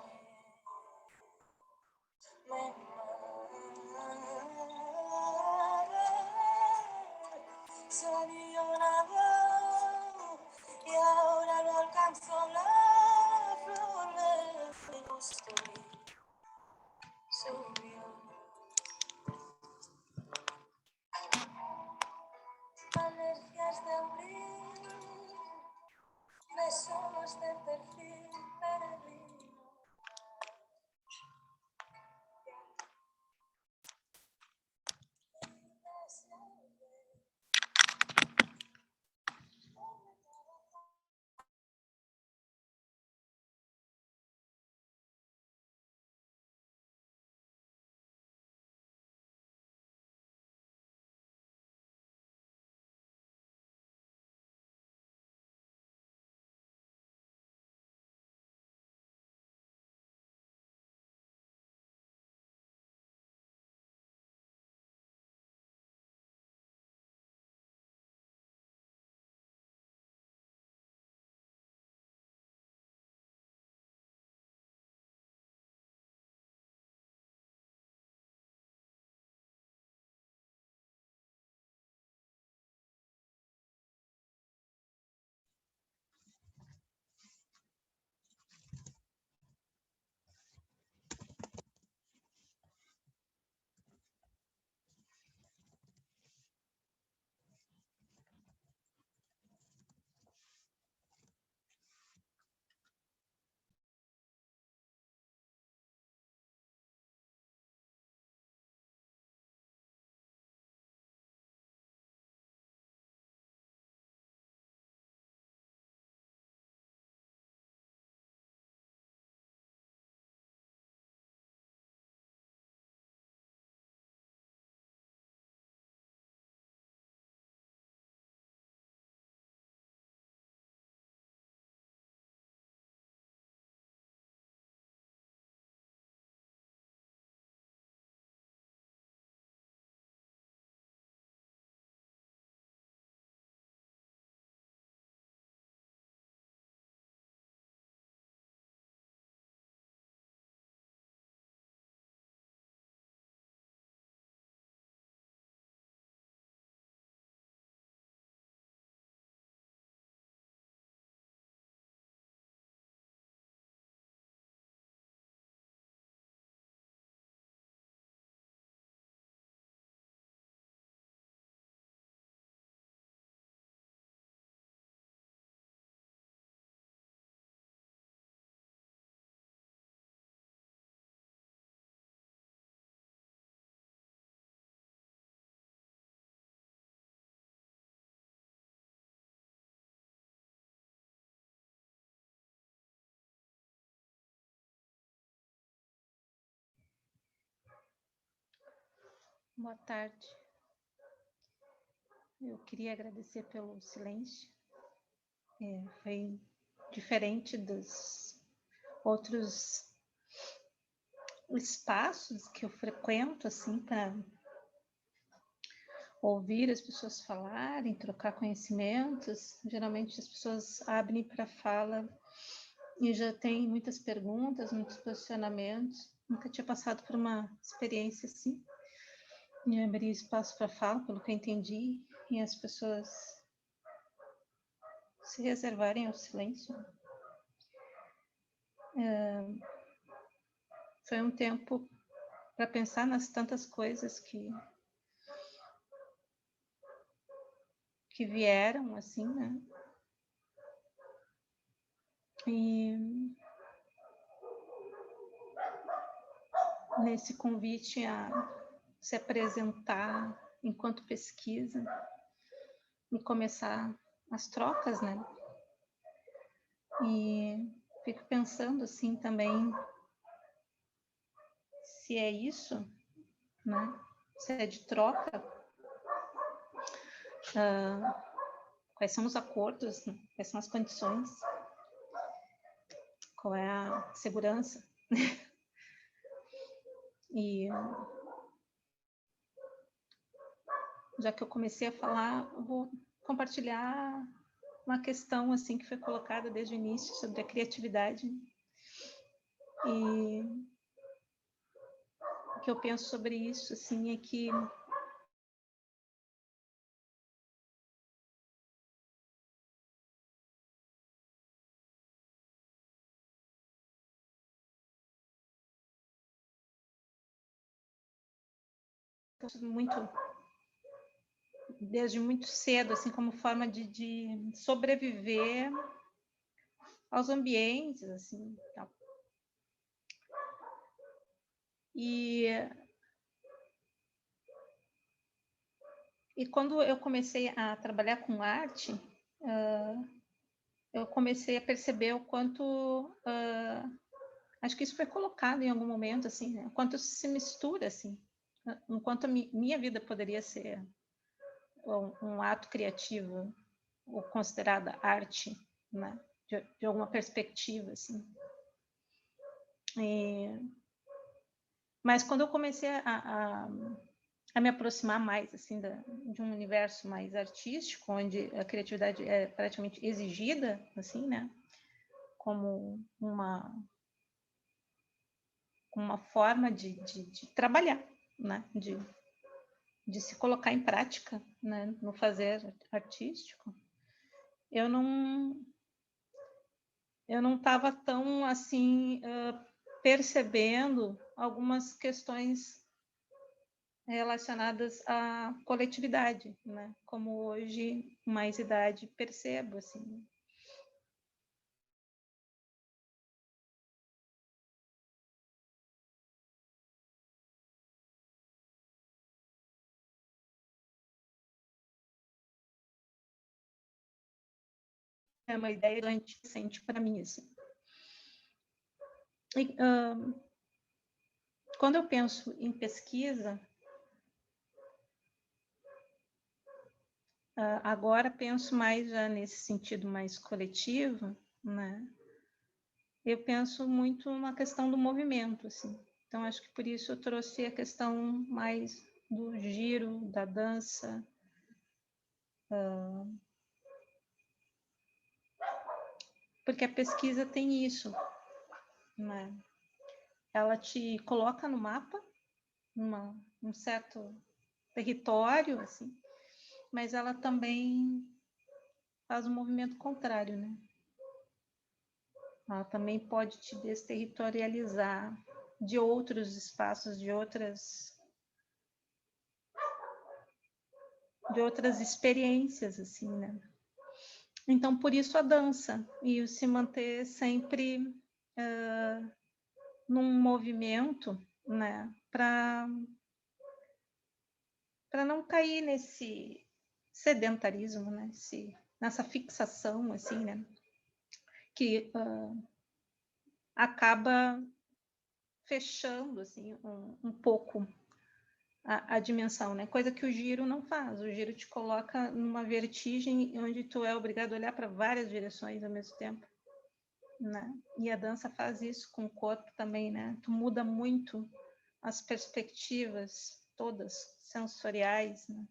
me soñaba y ahora no alcanzo la flor del gusto y subió. Alergias de abril, besos de perfil peregrino. Boa tarde. Eu queria agradecer pelo silêncio. Foi diferente dos outros espaços que eu frequento, assim, para ouvir as pessoas falarem, trocar conhecimentos. Geralmente as pessoas abrem para fala e já tem muitas perguntas, muitos posicionamentos. Nunca tinha passado por uma experiência assim. E abrir espaço para fala, pelo que eu entendi, e as pessoas se reservarem ao silêncio. Foi um tempo para pensar nas tantas coisas que vieram, assim, né? E nesse convite a se apresentar enquanto pesquisa e começar as trocas, né? E fico pensando, assim, também se é isso, né? Se é de troca, quais são os acordos, né? Quais são as condições, qual é a segurança. E já que eu comecei a falar, eu vou compartilhar uma questão assim que foi colocada desde o início sobre a criatividade. E o que eu penso sobre isso assim é que desde muito cedo, assim, como forma de sobreviver aos ambientes, assim, tal. E quando eu comecei a trabalhar com arte, eu comecei a perceber o quanto, acho que isso foi colocado em algum momento, assim, né? O quanto se mistura, assim, enquanto a minha vida poderia ser um ato criativo ou considerada arte, né? De alguma perspectiva, assim. Mas quando eu comecei a me aproximar mais, assim, de um universo mais artístico, onde a criatividade é praticamente exigida, assim, né? Como uma forma de trabalhar, né? De se colocar em prática, né? No fazer artístico. Eu não estava tão, assim, percebendo algumas questões relacionadas à coletividade, né? Como hoje, mais idade, percebo, assim. É uma ideia anticente para mim, assim. E, quando eu penso em pesquisa, agora penso mais já nesse sentido mais coletivo, né? Eu penso muito na questão do movimento, assim. Então, acho que por isso eu trouxe a questão mais do giro, da dança. Porque a pesquisa tem isso, né? Ela te coloca no mapa, um certo território, assim, mas ela também faz um movimento contrário, né? Ela também pode te desterritorializar de outros espaços, de outras experiências, assim, né? Então, por isso a dança, e o se manter sempre num movimento, né? Para não cair nesse sedentarismo, né? Nessa fixação, assim, né? Que acaba fechando, assim, um pouco a dimensão, né? Coisa que o giro não faz. O giro te coloca numa vertigem onde tu é obrigado a olhar para várias direções ao mesmo tempo, né? E a dança faz isso com o corpo também, né? Tu muda muito as perspectivas todas sensoriais, né?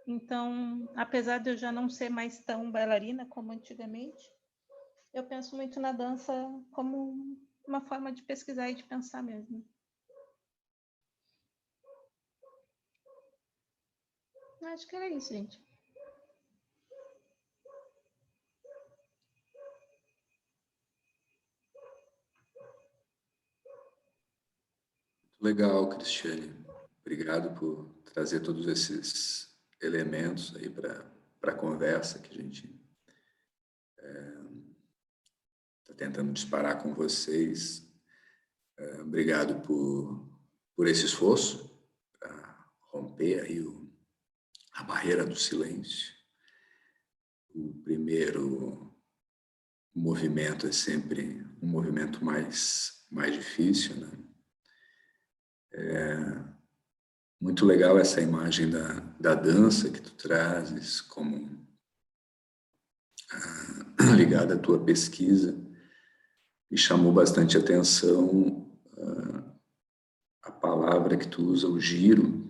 Então, apesar de eu já não ser mais tão bailarina como antigamente, eu penso muito na dança como uma forma de pesquisar e de pensar mesmo. Acho que era isso, gente. Legal, Cristiane. Obrigado por trazer todos esses elementos aí para a conversa que a gente está tentando disparar com vocês. Obrigado por esse esforço para romper aí a barreira do silêncio. O primeiro movimento é sempre um movimento mais difícil, né? Muito legal essa imagem da dança que tu trazes como ligada à tua pesquisa. Me chamou bastante atenção a palavra que tu usa, o giro.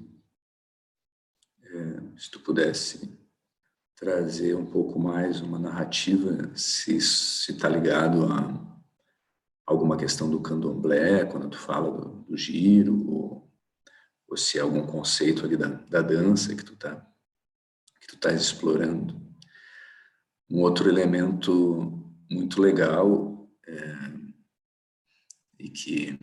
Se tu pudesse trazer um pouco mais uma narrativa, se está ligado a alguma questão do candomblé, quando tu fala do giro, ou se é algum conceito ali da dança que tu estás explorando. Um outro elemento muito legal e que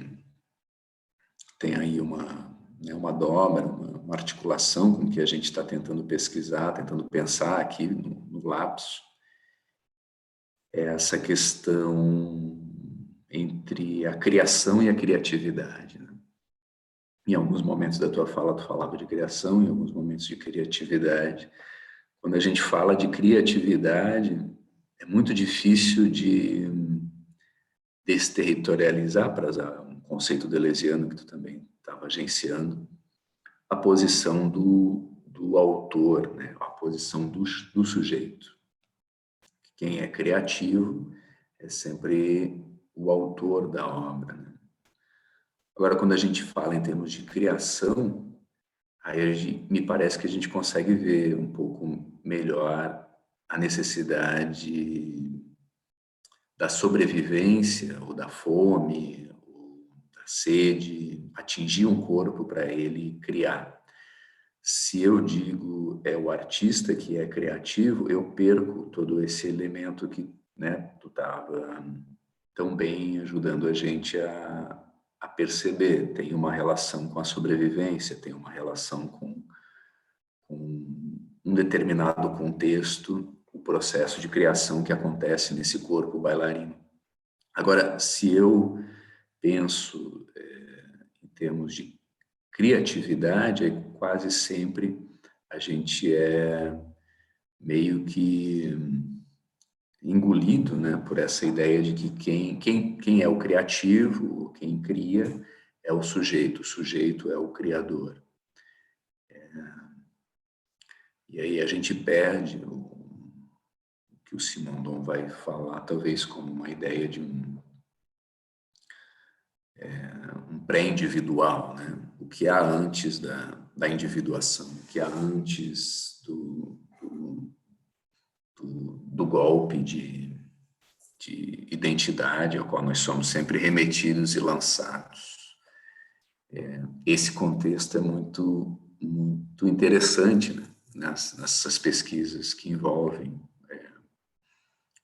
tem aí uma dobra, uma articulação com que a gente está tentando pesquisar, tentando pensar aqui no lapso, é essa questão entre a criação e a criatividade, né? Em alguns momentos da tua fala, tu falava de criação, em alguns momentos de criatividade. Quando a gente fala de criatividade, é muito difícil de desterritorializar, para usar um conceito deleuziano que tu também estava agenciando, a posição do autor, né? A posição do sujeito. Quem é criativo é sempre o autor da obra, né? Agora, quando a gente fala em termos de criação, aí me parece que a gente consegue ver um pouco melhor a necessidade da sobrevivência, ou da fome, ou da sede, atingir um corpo para ele criar. Se eu digo é o artista que é criativo, eu perco todo esse elemento que, né, tu estava tão bem ajudando a gente a perceber. Tem uma relação com a sobrevivência, tem uma relação com um determinado contexto, o processo de criação que acontece nesse corpo bailarino. Agora, se eu penso em termos de criatividade, aí quase sempre a gente é meio que engolido, né, por essa ideia de que quem é o criativo, quem cria, é o sujeito é o criador. E aí a gente perde o que o Simondon vai falar, talvez como uma ideia de um pré-individual, né? O que há antes da individuação, o que há antes do golpe de identidade ao qual nós somos sempre remetidos e lançados. Esse contexto é muito interessante, né? Nessas pesquisas que envolvem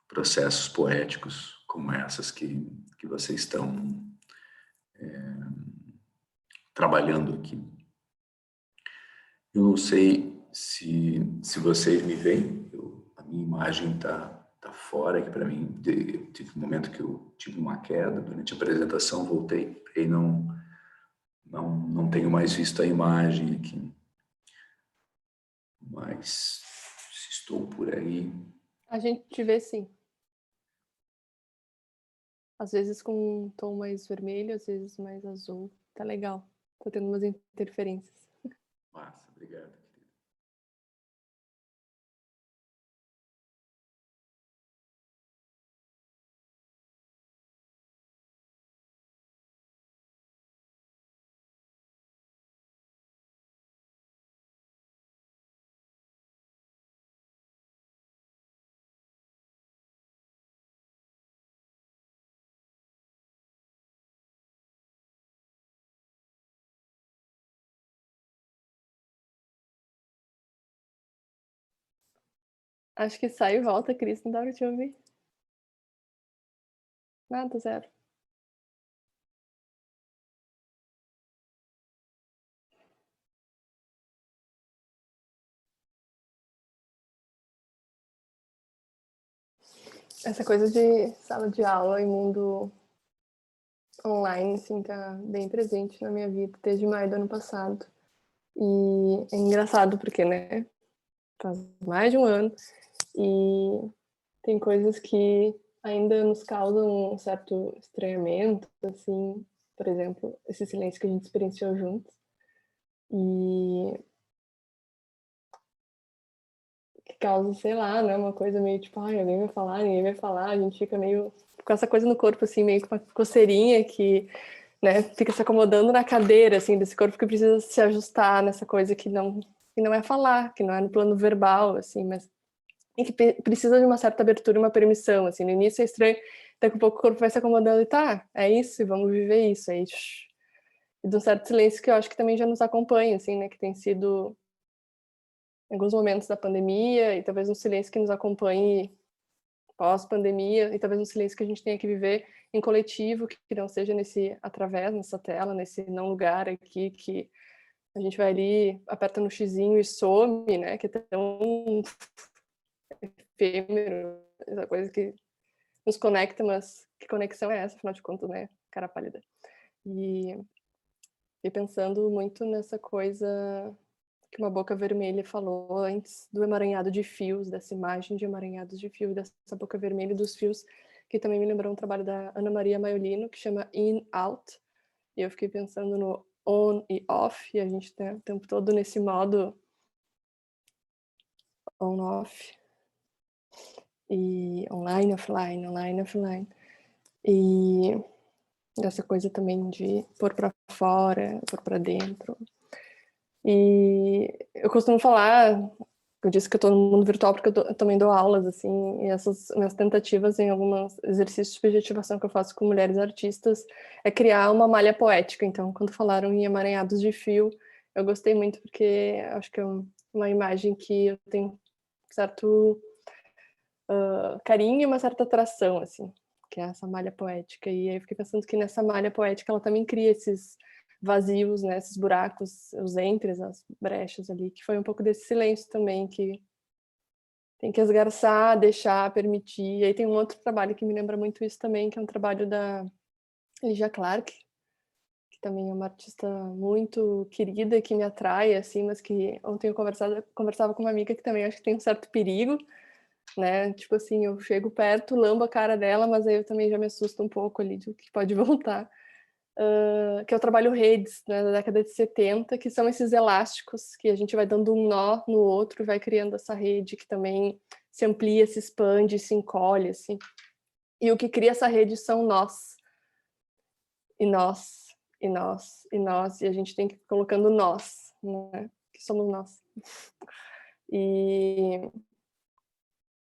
processos poéticos como essas que vocês estão trabalhando aqui. Eu não sei se vocês me veem, a minha imagem está fora aqui para mim. Tive um momento que eu tive uma queda durante a apresentação, voltei e não tenho mais visto a imagem aqui. Mas se estou por aí... A gente te vê sim. Às vezes com um tom mais vermelho, às vezes mais azul. Tá legal. Tô tendo umas interferências. Massa, obrigado. Acho que sai e volta, Cris, não dá pra te ouvir. Nada, zero. Essa coisa de sala de aula e mundo online, assim, tá bem presente na minha vida desde maio do ano passado. E é engraçado porque, né, faz mais de um ano e tem coisas que ainda nos causam um certo estranhamento, assim, por exemplo, esse silêncio que a gente experienciou juntos. E que causa, sei lá, né, uma coisa meio tipo, ai, alguém vai falar, ninguém vai falar, a gente fica meio com essa coisa no corpo, assim, meio com uma coceirinha que, né, fica se acomodando na cadeira, assim, desse corpo que precisa se ajustar nessa coisa que não é falar, que não é no plano verbal, assim, mas e que precisa de uma certa abertura e uma permissão, assim, no início é estranho, daqui a pouco o corpo vai se acomodando e tá, é isso, e vamos viver isso, aí, e de um certo silêncio que eu acho que também já nos acompanha, assim, né, que tem sido em alguns momentos da pandemia, e talvez um silêncio que nos acompanhe pós-pandemia, e talvez um silêncio que a gente tenha que viver em coletivo, que não seja através, nessa tela, nesse não lugar aqui, que a gente vai ali, aperta no xizinho e some, né, que é tão efêmero, essa coisa que nos conecta, mas que conexão é essa, afinal de contas, né, cara pálida. E pensando muito nessa coisa que uma boca vermelha falou antes do emaranhado de fios, dessa imagem de emaranhados de fios, dessa boca vermelha e dos fios, que também me lembrou um trabalho da Ana Maria Maiolino, que chama In, Out, e eu fiquei pensando no on e off, e a gente tá o tempo todo nesse modo on-off, e online, offline, e dessa coisa também de pôr para fora, pôr para dentro. E eu costumo falar, eu disse que eu estou no mundo virtual porque eu também dou aulas, assim, e essas minhas tentativas em alguns exercícios de objetivação que eu faço com mulheres artistas é criar uma malha poética. Então, quando falaram em emaranhados de fio, eu gostei muito porque acho que é uma imagem que eu tenho certo carinho e uma certa atração, assim, que é essa malha poética. E aí eu fiquei pensando que nessa malha poética ela também cria esses vazios, né, esses buracos, os entres, as brechas ali, que foi um pouco desse silêncio também que tem que esgarçar, deixar, permitir. E aí tem um outro trabalho que me lembra muito isso também, que é um trabalho da Lygia Clark, que também é uma artista muito querida, que me atrai, assim, mas que ontem eu conversava com uma amiga que também acho que tem um certo perigo, né? Tipo assim, eu chego perto, lambo a cara dela, mas aí eu também já me assusto um pouco ali de que pode voltar. Que é o trabalho Redes, né, da década de 70, que são esses elásticos que a gente vai dando um nó no outro e vai criando essa rede que também se amplia, se expande, se encolhe, assim. E o que cria essa rede são nós. E nós, e nós, e nós. E a gente tem que ir colocando nós, né? Que somos nós. E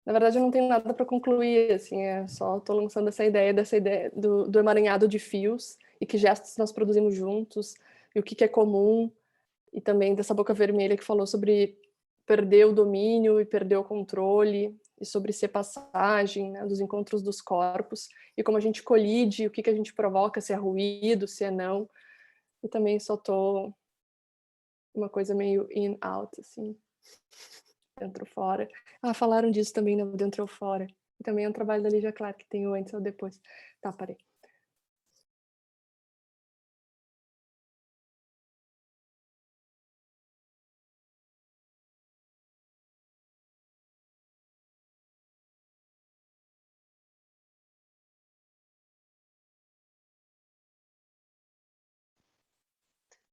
na verdade, eu não tenho nada para concluir, assim, só estou lançando dessa ideia do emaranhado de fios e que gestos nós produzimos juntos e o que é comum, e também dessa boca vermelha que falou sobre perder o domínio e perder o controle, e sobre ser passagem, né, dos encontros dos corpos, e como a gente colide, o que a gente provoca, se é ruído, se é não. E também só tô uma coisa meio in-out, assim. Dentro ou fora. Ah, falaram disso também no Dentro ou Fora. E também é um trabalho da Lygia Clark, que tem o antes ou depois. Tá, parei.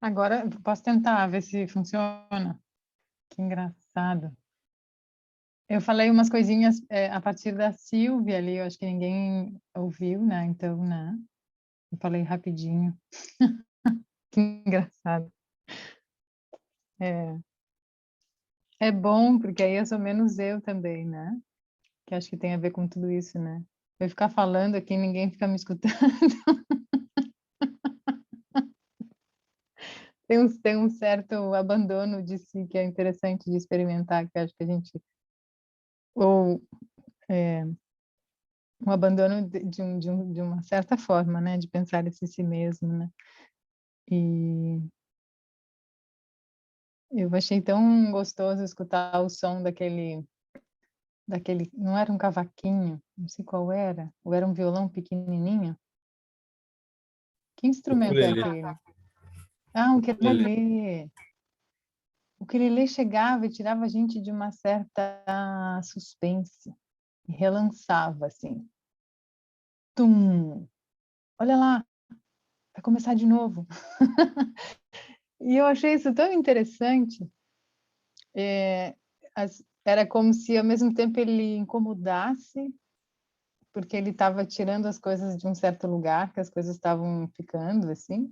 Agora, posso tentar ver se funciona? Que engraçado. Eu falei umas coisinhas a partir da Silvia ali, eu acho que ninguém ouviu, né? Então, né? Eu falei rapidinho. Que engraçado. É bom, porque aí eu sou menos eu também, né? Que acho que tem a ver com tudo isso, né? Eu ficar falando aqui, ninguém fica me escutando. Tem um certo abandono de si que é interessante de experimentar, que acho que a gente... Ou um abandono de uma certa forma, né? De pensar esse si mesmo, né? E eu achei tão gostoso escutar o som daquele... Não era um cavaquinho, não sei qual era, ou era um violão pequenininho. Que instrumento é Ukulele. aquele? Ah, um Ukulele. ukulele. O ukulele chegava e tirava a gente de uma certa suspense e relançava assim. Tum! Olha lá, vai começar de novo. E eu achei isso tão interessante. Era como se ao mesmo tempo ele incomodasse, porque ele estava tirando as coisas de um certo lugar, que as coisas estavam ficando assim.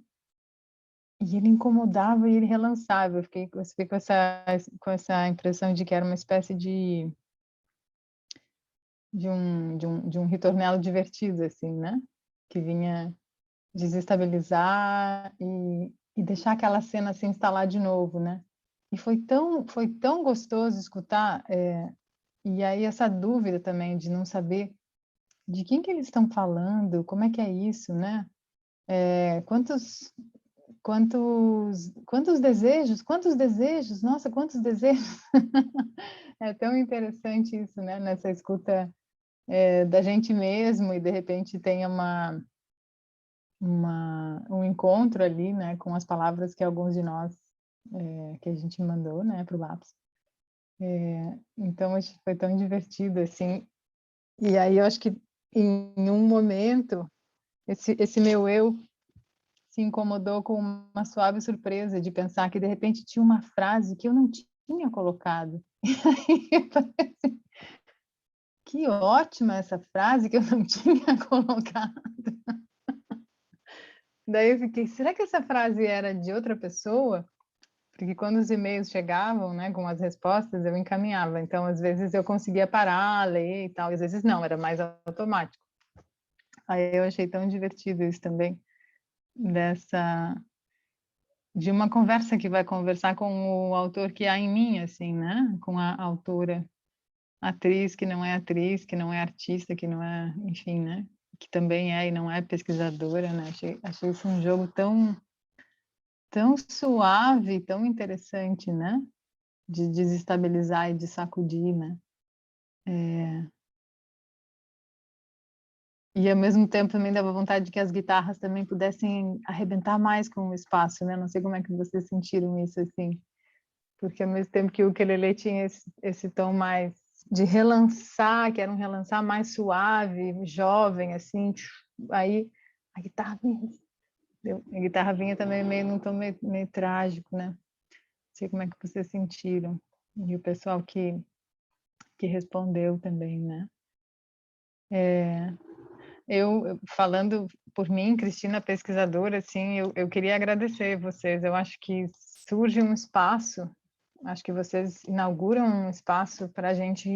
E ele incomodava e ele relançava. Eu fiquei com essa impressão de que era uma espécie de um ritornelo divertido, assim, né? Que vinha desestabilizar e deixar aquela cena se instalar de novo, né? E foi tão gostoso escutar, e aí essa dúvida também de não saber de quem que eles estão falando, como é que é isso, né? Quantos desejos, nossa, quantos desejos. É tão interessante isso, né? Nessa escuta da gente mesmo e de repente tem um encontro ali, né? Com as palavras que alguns de nós que a gente mandou, né? Para o lápis. Então, acho que foi tão divertido, assim. E aí, eu acho que em um momento, esse meu eu se incomodou com uma suave surpresa de pensar que de repente tinha uma frase que eu não tinha colocado. E aí eu falei assim, que ótima essa frase que eu não tinha colocado. Daí eu fiquei, será que essa frase era de outra pessoa? Porque quando os e-mails chegavam, né, com as respostas, eu encaminhava. Então, às vezes eu conseguia parar, ler e tal, às vezes não, era mais automático. Aí eu achei tão divertido isso também, de uma conversa que vai conversar com o autor que há em mim, assim, né? Com a autora, atriz que não é atriz, que não é artista, que não é, enfim, né? Que também é e não é pesquisadora, né? Achei isso um jogo tão suave, tão interessante, né? De desestabilizar e de sacudir, né? E ao mesmo tempo também dava vontade de que as guitarras também pudessem arrebentar mais com o espaço, né? Não sei como é que vocês sentiram isso, assim. Porque ao mesmo tempo que o ukulele tinha esse tom mais de relançar, que era um relançar mais suave, jovem, assim, aí a guitarra vinha também meio num tom meio trágico, né? Não sei como é que vocês sentiram. E o pessoal que respondeu também, né? Eu falando por mim, Cristina, pesquisadora, assim, eu queria agradecer vocês. Eu acho que surge um espaço, acho que vocês inauguram um espaço para a gente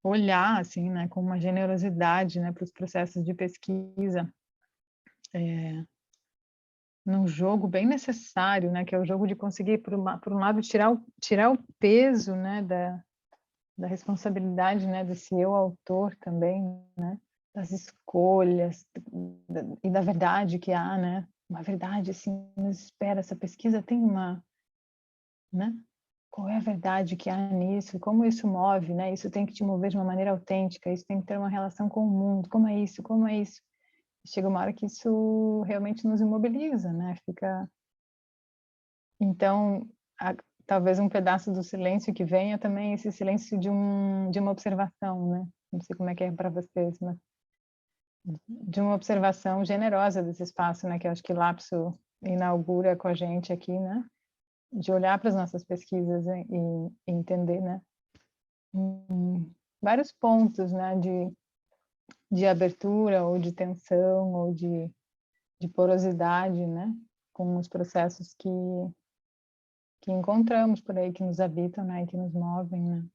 olhar, assim, né, com uma generosidade, né, para os processos de pesquisa, num jogo bem necessário, né, que é o jogo de conseguir, por um lado, tirar o peso, né, da responsabilidade, né, desse eu autor também, né, das escolhas e da verdade que há, né, uma verdade assim nos espera. Essa pesquisa tem né, qual é a verdade que há nisso, como isso move, né, isso tem que te mover de uma maneira autêntica, isso tem que ter uma relação com o mundo, como é isso, chega uma hora que isso realmente nos imobiliza, né, então talvez um pedaço do silêncio que venha também esse silêncio de uma observação, né? Não sei como é que é para vocês, mas de uma observação generosa desse espaço, né? Que eu acho que Lapso inaugura com a gente aqui, né? De olhar para as nossas pesquisas e entender, né? Vários pontos, né? De abertura ou de tensão ou de porosidade, né? Com os processos que encontramos por aí, que nos habitam, né? E que nos movem, né?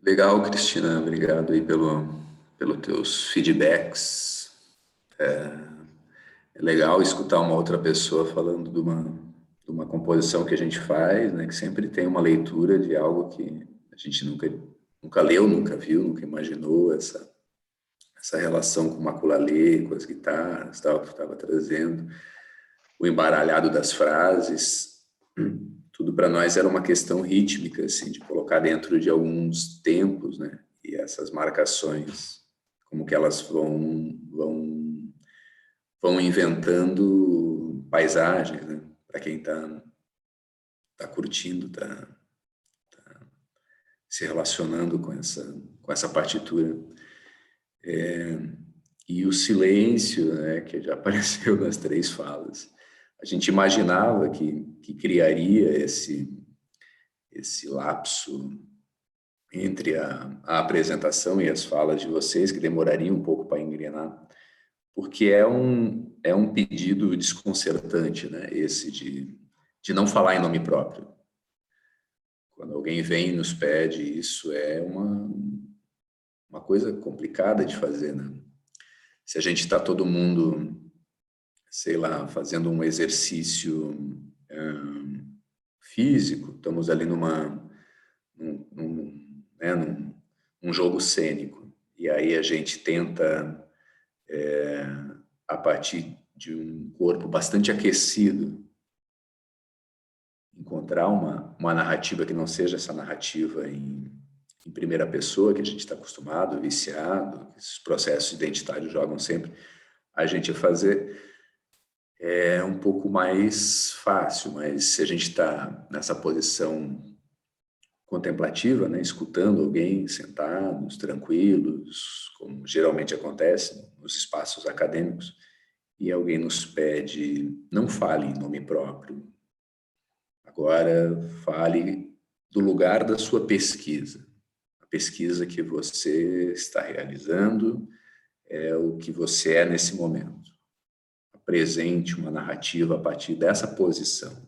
Legal, Cristina, obrigado aí pelos teus feedbacks. É legal escutar uma outra pessoa falando de uma composição que a gente faz, né, que sempre tem uma leitura de algo que a gente nunca leu, nunca viu, nunca imaginou, essa relação com o ukulele, com as guitarras, estava trazendo, o embaralhado das frases, tudo para nós era uma questão rítmica, assim, de colocar dentro de alguns tempos, né, e essas marcações, como que elas vão inventando paisagens, né? Para quem tá curtindo, tá se relacionando com essa partitura. E o silêncio, né, que já apareceu nas 3 falas. A gente imaginava que criaria esse lapso entre a apresentação e as falas de vocês, que demoraria um pouco para engrenar, porque é um pedido desconcertante, né? Esse de não falar em nome próprio. Quando alguém vem e nos pede, isso é uma coisa complicada de fazer, né? Se a gente está todo mundo, sei lá, fazendo um exercício físico, estamos ali num jogo cênico, e aí a gente tenta a partir de um corpo bastante aquecido, encontrar uma narrativa que não seja essa narrativa em primeira pessoa, que a gente está acostumado, viciado, que esses processos identitários jogam sempre a gente a fazer, é um pouco mais fácil, mas se a gente está nessa posição contemplativa, né, escutando alguém sentados, tranquilos, como geralmente acontece nos espaços acadêmicos, e alguém nos pede, não fale em nome próprio, agora fale do lugar da sua pesquisa. A pesquisa que você está realizando é o que você é nesse momento. Apresente uma narrativa a partir dessa posição.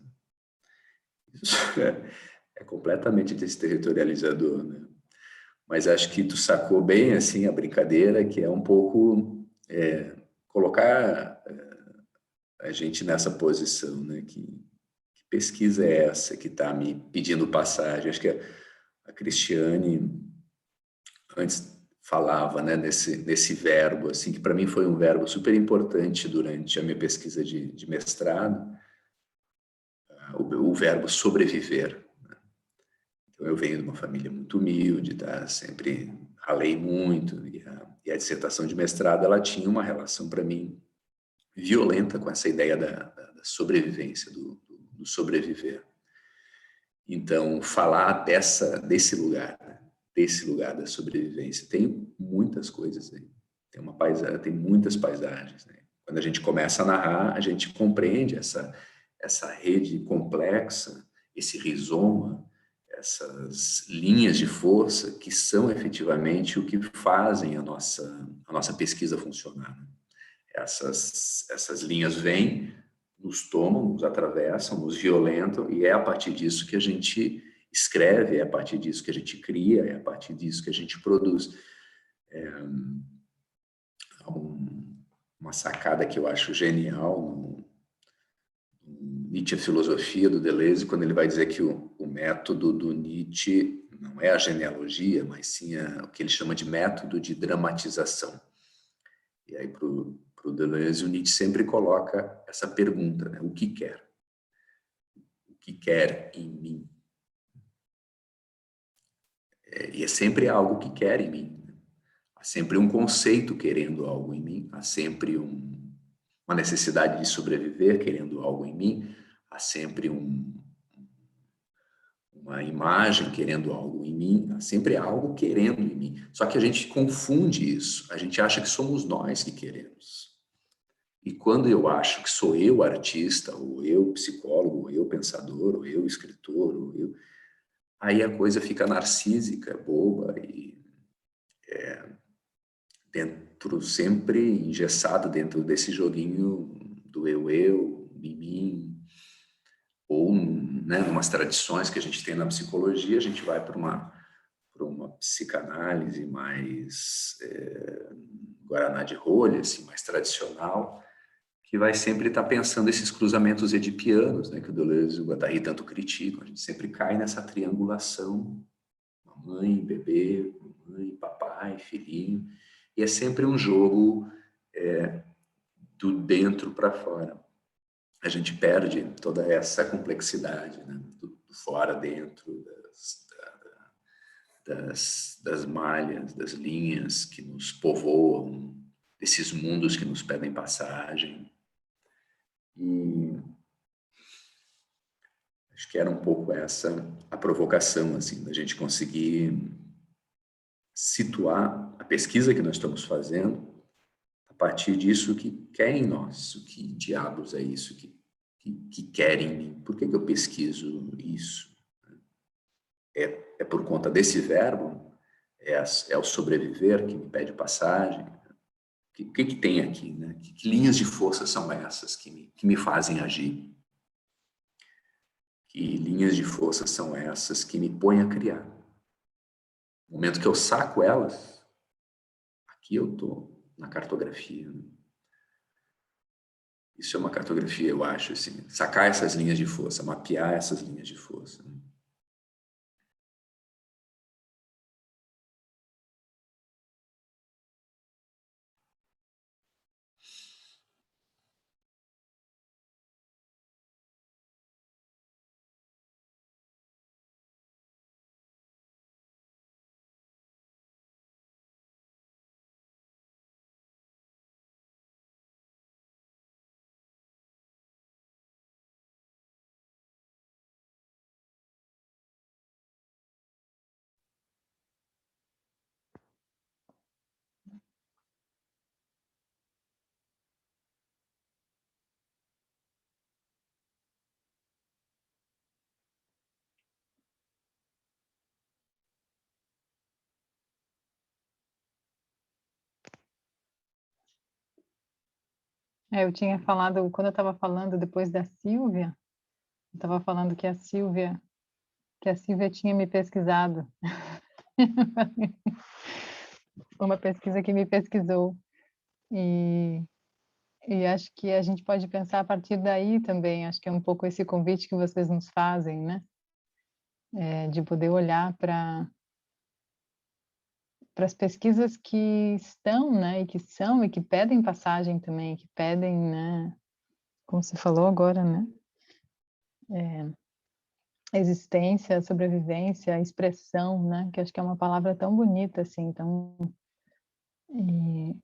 Isso é completamente desterritorializador, né? Mas acho que tu sacou bem assim a brincadeira, que é um pouco colocar a gente nessa posição, né? Que pesquisa é essa que está me pedindo passagem? Acho que a Cristiane antes falava, né, nesse verbo, assim, que para mim foi um verbo super importante durante a minha pesquisa de mestrado, o verbo sobreviver. Né? Então, eu venho de uma família muito humilde, tá? Sempre ralei muito, e a dissertação de mestrado, ela tinha uma relação, para mim, violenta com essa ideia da sobrevivência, do sobreviver. Então, falar desse lugar, né? Desse lugar da sobrevivência, tem muitas coisas aí. Tem muitas paisagens, né? Quando a gente começa a narrar, a gente compreende essa rede complexa, esse rizoma, essas linhas de força que são efetivamente o que fazem a nossa pesquisa funcionar. Né? Essas linhas vêm, nos tomam, nos atravessam, nos violentam, e é a partir disso que a gente escreve, é a partir disso que a gente cria, é a partir disso que a gente produz. Uma sacada que eu acho genial no Nietzsche, a filosofia do Deleuze, quando ele vai dizer que o método do Nietzsche não é a genealogia, mas sim o que ele chama de método de dramatização. E aí, para o Deleuze, o Nietzsche sempre coloca essa pergunta, né? O que quer? O que quer em mim? E é sempre algo que quer em mim. Há sempre um conceito querendo algo em mim, há sempre uma uma necessidade de sobreviver, querendo algo em mim, há sempre uma imagem querendo algo em mim, há sempre algo querendo em mim. Só que a gente confunde isso, a gente acha que somos nós que queremos. E quando eu acho que sou eu artista, ou eu psicólogo, ou eu pensador, ou eu escritor, aí a coisa fica narcísica, boba e dentro, sempre engessado dentro desse joguinho do eu, mim, ou, né, umas tradições que a gente tem na psicologia, a gente vai para uma psicanálise mais guaraná de rolha, assim, mais tradicional, que vai sempre estar pensando esses cruzamentos edipianos, né, que o Deleuze e o Guattari tanto criticam. A gente sempre cai nessa triangulação, mamãe, bebê, mamãe, papai, filhinho, e é sempre um jogo do dentro para fora. A gente perde toda essa complexidade, né, do fora dentro, das malhas, das linhas que nos povoam, desses mundos que nos pedem passagem. E acho que era um pouco essa a provocação, assim, da gente conseguir situar a pesquisa que nós estamos fazendo a partir disso que quer em nós, o que diabos é isso que quer em mim. Por que eu pesquiso isso? É por conta desse verbo? É o sobreviver que me pede passagem? O que tem aqui, né? Que linhas de força são essas que me fazem agir? Que linhas de força são essas que me põem a criar? No momento que eu saco elas, aqui eu estou na cartografia. Né? Isso é uma cartografia, eu acho, assim, sacar essas linhas de força, mapear essas linhas de força. Né? Eu tinha falado, quando eu estava falando depois da Silvia, eu estava falando que a Silvia tinha me pesquisado. Uma pesquisa que me pesquisou. E acho que a gente pode pensar a partir daí também, acho que é um pouco esse convite que vocês nos fazem, né? De poder olhar para as pesquisas que estão, né, e que são, e que pedem passagem também, que pedem, né, como você falou agora, né, existência, sobrevivência, expressão, né, que acho que é uma palavra tão bonita, assim, então, e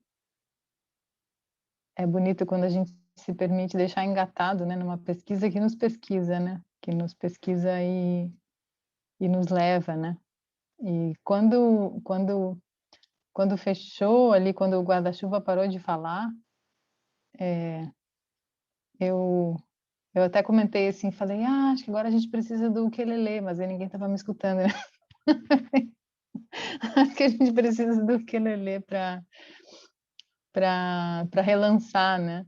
é bonito quando a gente se permite deixar engatado, né, numa pesquisa que nos pesquisa, né, que nos pesquisa e nos leva, né, e quando fechou ali, quando o guarda-chuva parou de falar, eu até comentei assim, falei, acho que agora a gente precisa do ukelele, mas aí ninguém estava me escutando, né? Acho que a gente precisa do ukelele para relançar, né?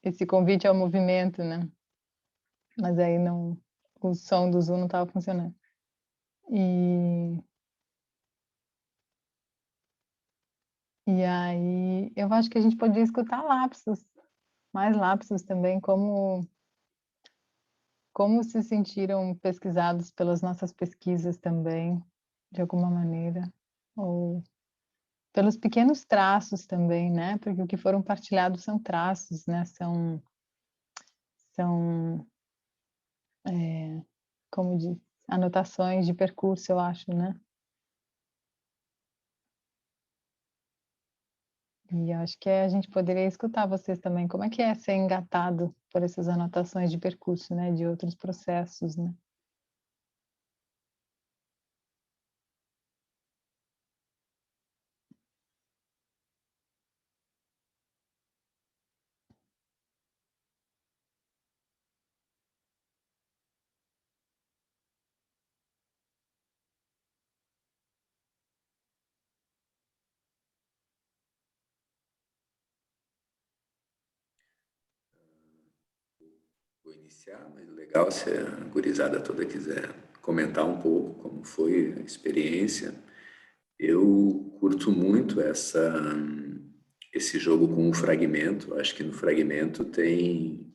Esse convite ao movimento, né? Mas aí não, o som do Zoom não estava funcionando. E aí eu acho que a gente podia escutar lapsos, mais lapsos também, como se sentiram pesquisados pelas nossas pesquisas também, de alguma maneira, ou pelos pequenos traços também, né? Porque o que foram partilhados são traços, né? São como diz, anotações de percurso, eu acho, né? E acho que a gente poderia escutar vocês também. Como é que é ser engatado por essas anotações de percurso, né? De outros processos, né? Vou iniciar, mas legal se a gurizada toda quiser comentar um pouco como foi a experiência. Eu curto muito esse jogo com o fragmento. Acho que no fragmento tem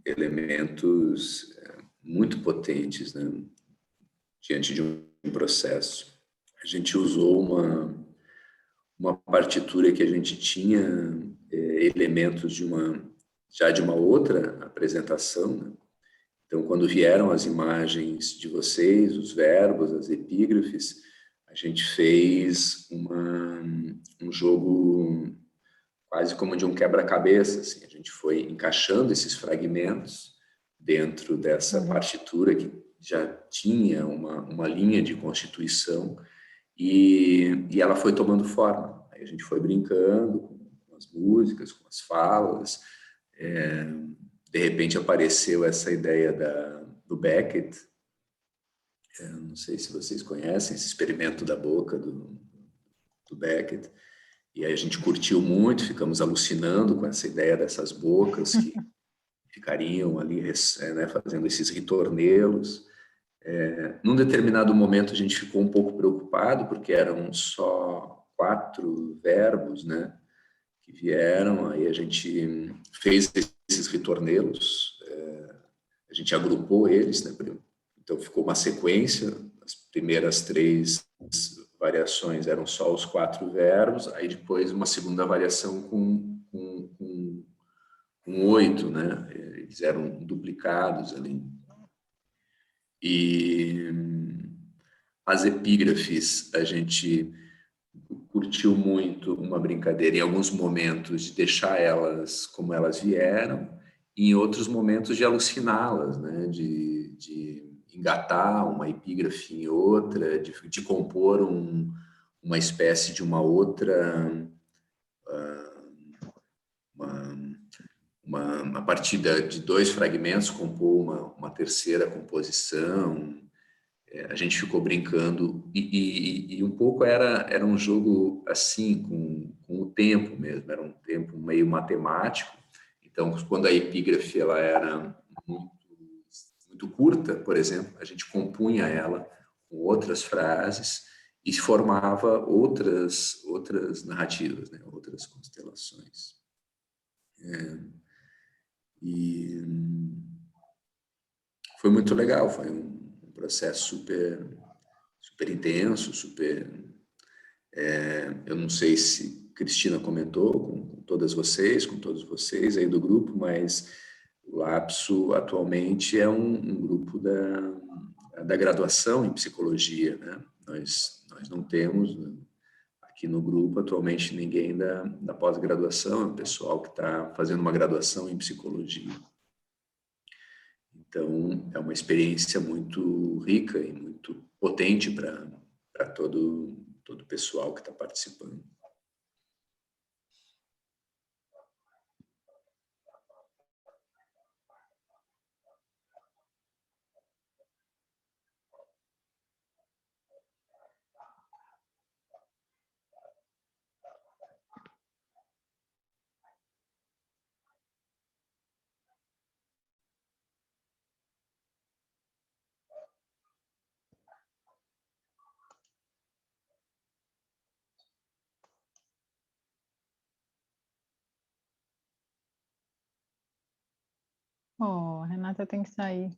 elementos muito potentes, né, diante de um processo. A gente usou uma partitura que a gente tinha elementos já de uma outra apresentação, né? Então, quando vieram as imagens de vocês, os verbos, as epígrafes, a gente fez um jogo quase como de um quebra-cabeça, assim. A gente foi encaixando esses fragmentos dentro dessa partitura que já tinha uma linha de constituição e ela foi tomando forma. Aí a gente foi brincando com as músicas, com as falas. De repente apareceu essa ideia do Beckett. Não sei se vocês conhecem esse experimento da boca do Beckett. E aí a gente curtiu muito, ficamos alucinando com essa ideia dessas bocas que ficariam ali, né, fazendo esses ritornelos. Num determinado momento a gente ficou um pouco preocupado, porque eram só 4 verbos, né, que vieram, aí a gente fez esses ritornelos, a gente agrupou eles, né, então ficou uma sequência, as primeiras 3 variações eram só os 4 verbos, aí depois uma segunda variação com 8, né, eles eram duplicados ali. E as epígrafes, a gente curtiu muito uma brincadeira em alguns momentos de deixar elas como elas vieram, e em outros momentos de aluciná-las, né? De engatar uma epígrafe em outra, de compor uma espécie de uma outra, a partir de 2 fragmentos, compor uma terceira composição. A gente ficou brincando e um pouco era um jogo assim com o tempo mesmo, era um tempo meio matemático. Então, quando a epígrafe ela era muito curta, por exemplo, a gente compunha ela com outras frases e formava outras narrativas, né? Outras constelações. E foi muito legal, foi um processo super intenso, eu não sei se Cristina comentou com todos vocês aí do grupo, mas o Lapso atualmente é um grupo da graduação em psicologia, né? Nós não temos aqui no grupo atualmente ninguém da pós-graduação, é o pessoal que está fazendo uma graduação em psicologia. Então, é uma experiência muito rica e muito potente para todo o pessoal que está participando. Oh, a Renata tem que sair.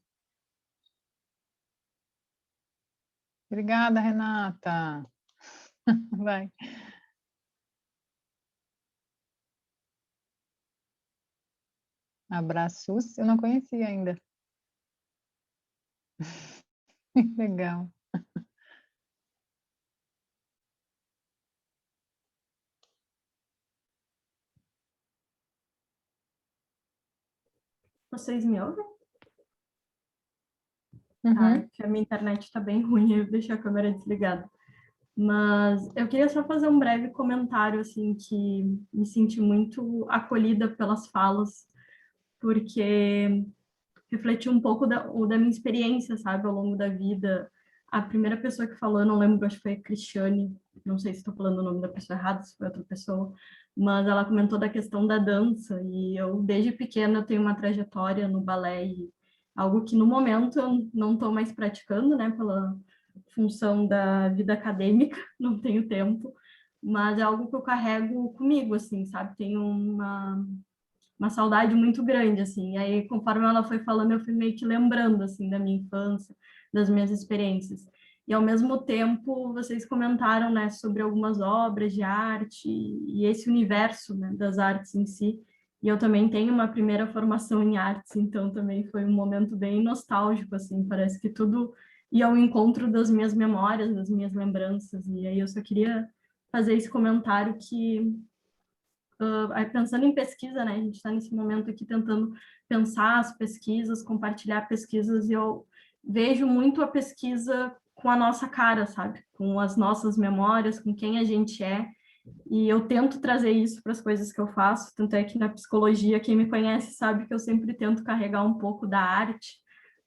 Obrigada, Renata. Vai. Abraços, eu não conhecia ainda. Legal. Vocês me ouvem? Uhum. Tá, que a minha internet está bem ruim, eu deixei a câmera desligada. Mas eu queria só fazer um breve comentário, assim, que me senti muito acolhida pelas falas, porque refletiu um pouco da minha experiência, sabe, ao longo da vida. A primeira pessoa que falou, eu não lembro, acho que foi a Cristiane, não sei se estou falando o nome da pessoa errada, se foi outra pessoa, mas ela comentou da questão da dança, e eu, desde pequena, eu tenho uma trajetória no balé, e algo que no momento eu não estou mais praticando, né, pela função da vida acadêmica, não tenho tempo, mas é algo que eu carrego comigo, assim, sabe, tenho uma saudade muito grande, assim. E aí, conforme ela foi falando, eu fui meio que lembrando, assim, da minha infância, das minhas experiências. E, ao mesmo tempo, vocês comentaram, né, sobre algumas obras de arte e esse universo, né, das artes em si. E eu também tenho uma primeira formação em artes, então também foi um momento bem nostálgico, assim. Parece que tudo ia ao encontro das minhas memórias, das minhas lembranças. E aí eu só queria fazer esse comentário que pensando em pesquisa, né? A gente está nesse momento aqui tentando pensar as pesquisas, compartilhar pesquisas, e eu vejo muito a pesquisa com a nossa cara, sabe? Com as nossas memórias, com quem a gente é. E eu tento trazer isso para as coisas que eu faço, tanto é que na psicologia, quem me conhece sabe que eu sempre tento carregar um pouco da arte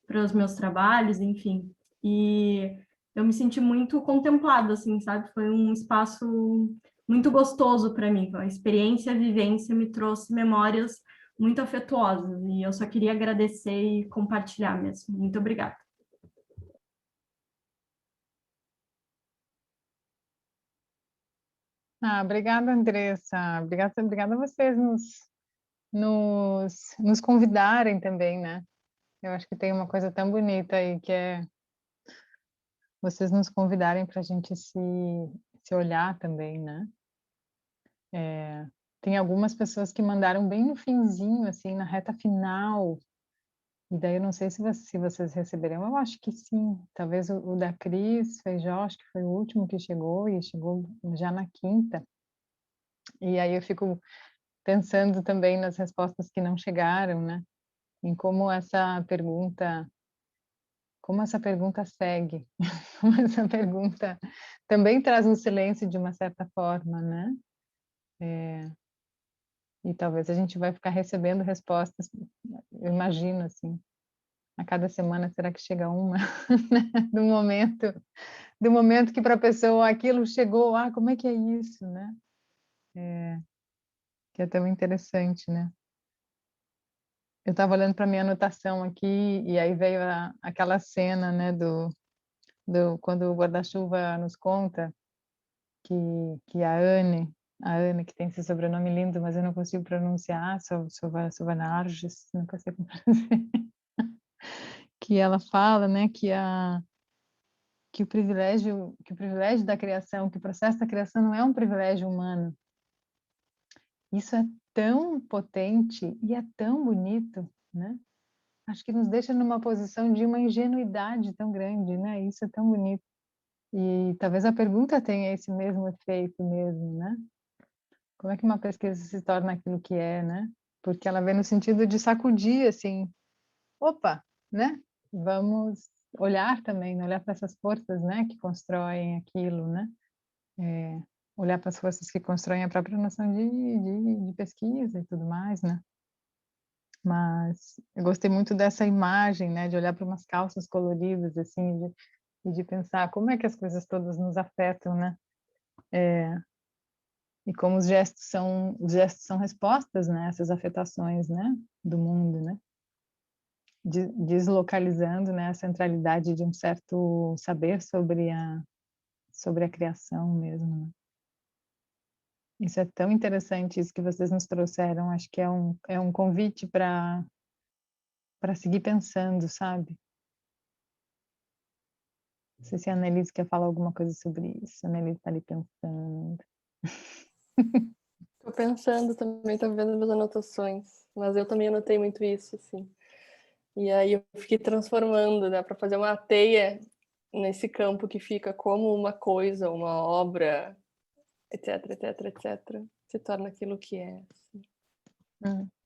para os meus trabalhos, enfim. E eu me senti muito contemplada, assim, sabe? Foi um espaço muito gostoso para mim. A experiência, a vivência me trouxe memórias muito afetuosas e eu só queria agradecer e compartilhar mesmo. Muito obrigada. Obrigada, Andressa. Obrigada a vocês nos convidarem também, né? Eu acho que tem uma coisa tão bonita aí, que é vocês nos convidarem para a gente se olhar também, né? Tem algumas pessoas que mandaram bem no finzinho, assim, na reta final, e daí eu não sei se vocês receberam, eu acho que sim. Talvez o da Cris Feijó, acho que foi o último que chegou, e chegou já na quinta. E aí eu fico pensando também nas respostas que não chegaram, né? Em como essa pergunta segue, como essa pergunta também traz um silêncio de uma certa forma, né? E talvez a gente vai ficar recebendo respostas, eu imagino, assim, a cada semana, será que chega uma, né? do momento que para a pessoa aquilo chegou, como é que é isso, né? Que é tão interessante, né? Eu estava olhando para minha anotação aqui e aí veio aquela cena, né, quando o guarda-chuva nos conta que a Anne, que tem esse sobrenome lindo, mas eu não consigo pronunciar, Sovanarges, não consigo pronunciar, que ela fala, né, que o privilégio da criação, que o processo da criação não é um privilégio humano. Isso é tão potente e é tão bonito, né? Acho que nos deixa numa posição de uma ingenuidade tão grande, né? Isso é tão bonito. E talvez a pergunta tenha esse mesmo efeito mesmo, né? Como é que uma pesquisa se torna aquilo que é, né? Porque ela vem no sentido de sacudir, assim, opa, né? Vamos olhar também, olhar para essas forças, né? Que constroem aquilo, né? Olhar para as forças que constroem a própria noção de pesquisa e tudo mais, né? Mas eu gostei muito dessa imagem, né? De olhar para umas calças coloridas, assim, e de pensar como é que as coisas todas nos afetam, né? E como os gestos são respostas, né? Essas afetações, né? Do mundo, né? Deslocalizando, né? A centralidade de um certo saber sobre a criação mesmo, né? Isso é tão interessante, isso que vocês nos trouxeram. Acho que é um convite para seguir pensando, sabe? Não sei se a Annelise quer falar alguma coisa sobre isso. A Annelise está ali pensando. Estou pensando também, estou vendo minhas anotações, mas eu também anotei muito isso, assim. E aí eu fiquei transformando, né, para fazer uma teia nesse campo que fica como uma coisa, uma obra, etc, etc, etc, se torna aquilo que é. Assim.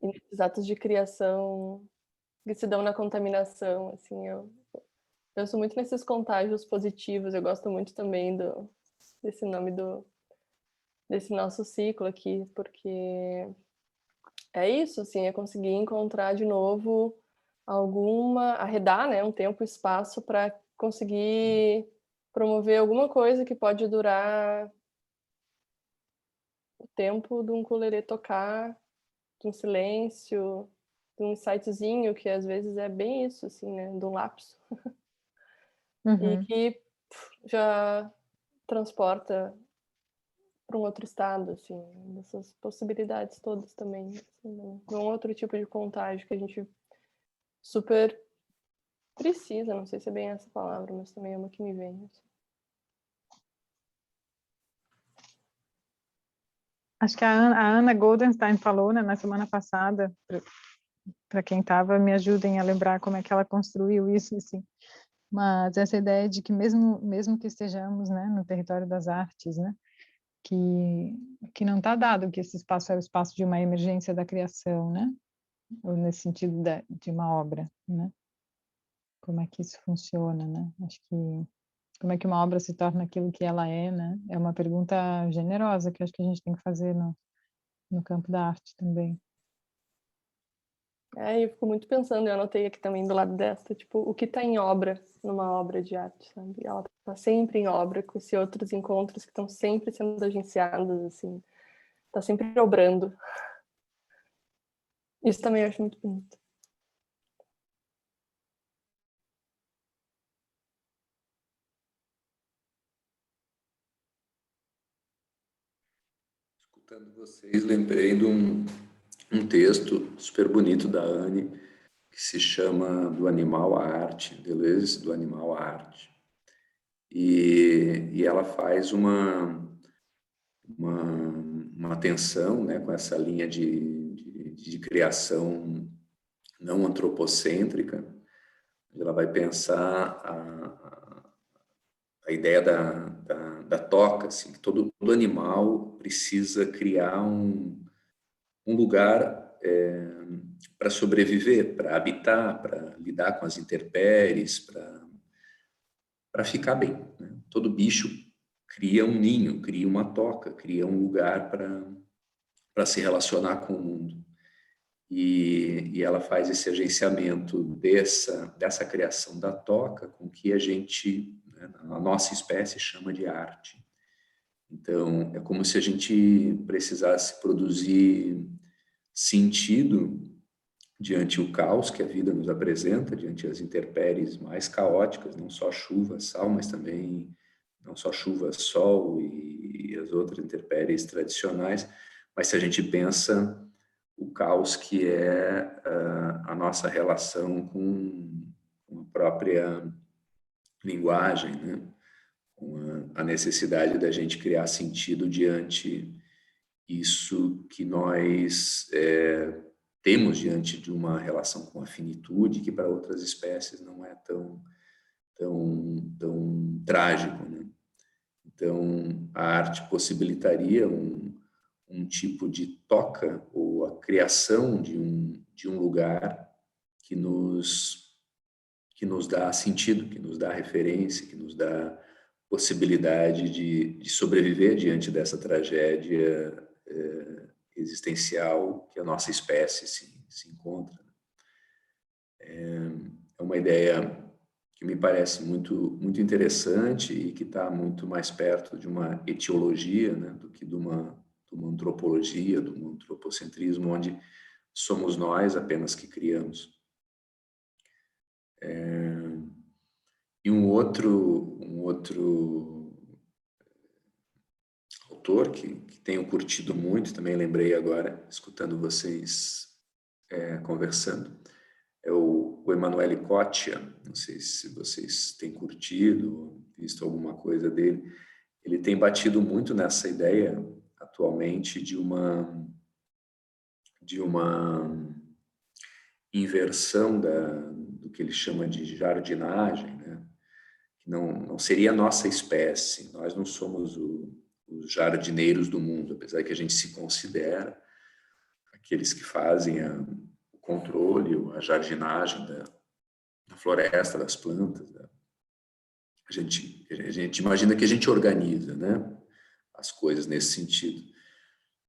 E nesses atos de criação, que se dão na contaminação, assim, eu penso muito nesses contágios positivos, eu gosto muito também desse nome desse nosso ciclo aqui, porque é isso, assim, é conseguir encontrar de novo arredar, né, um tempo e espaço para conseguir promover alguma coisa que pode durar o tempo de um ukulele tocar, de um silêncio, de um insightzinho, que às vezes é bem isso, assim, né, de um lapso. E que já transporta para um outro estado, assim, dessas possibilidades todas também, assim, um outro tipo de contágio que a gente super precisa, não sei se é bem essa palavra, mas também é uma que me vem. Assim. Acho que a Ana Goldenstein falou, né, na semana passada, para quem estava, me ajudem a lembrar como é que ela construiu isso, assim. Mas essa ideia de que mesmo que estejamos, né, no território das artes, né, que não está dado que esse espaço é o espaço de uma emergência da criação, né, ou nesse sentido de uma obra, né. Como é que isso funciona, né? Acho que como é que uma obra se torna aquilo que ela é, né? É uma pergunta generosa que acho que a gente tem que fazer no campo da arte também. Eu fico muito pensando, eu anotei aqui também do lado dessa, tipo, o que está em obra numa obra de arte, sabe? Ela está sempre em obra, com esses outros encontros que estão sempre sendo agenciados, assim, está sempre obrando. Isso também eu acho muito bonito. Escutando vocês, lembrei de um texto super bonito da Anne, que se chama Do Animal à Arte, Deleuze, Do Animal à Arte. E ela faz uma tensão, né, com essa linha de criação não antropocêntrica. Ela vai pensar a ideia da toca, assim, que todo animal precisa criar um lugar para sobreviver, para habitar, para lidar com as intempéries, para ficar bem. Né? Todo bicho cria um ninho, cria uma toca, cria um lugar para se relacionar com o mundo. E ela faz esse agenciamento dessa criação da toca com que a gente, né, a nossa espécie, chama de arte. Então, é como se a gente precisasse produzir sentido diante o caos que a vida nos apresenta, diante as intempéries mais caóticas, não só chuva, sal, mas também não só chuva, sol e as outras intempéries tradicionais, mas se a gente pensa o caos que é a nossa relação com a própria linguagem, né? Com a necessidade da gente criar sentido diante isso que nós temos diante de uma relação com a finitude, que para outras espécies não é tão trágico, né? Então, a arte possibilitaria um tipo de toca ou a criação de um lugar que nos dá sentido, que nos dá referência, que nos dá possibilidade de sobreviver diante dessa tragédia existencial que a nossa espécie se encontra. É uma ideia que me parece muito interessante e que está muito mais perto de uma etiologia, né, do que de uma antropologia, de um antropocentrismo, onde somos nós apenas que criamos. E um outro autor que tenho curtido muito, também lembrei agora, escutando vocês conversando, é o Emanuele Coccia. Não sei se vocês têm curtido, visto alguma coisa dele. Ele tem batido muito nessa ideia, atualmente, de uma inversão do que ele chama de jardinagem, né? Que não seria a nossa espécie. Nós não somos os jardineiros do mundo, apesar que a gente se considera aqueles que fazem o controle, a jardinagem da floresta, das plantas. A gente imagina que a gente organiza, né, as coisas nesse sentido.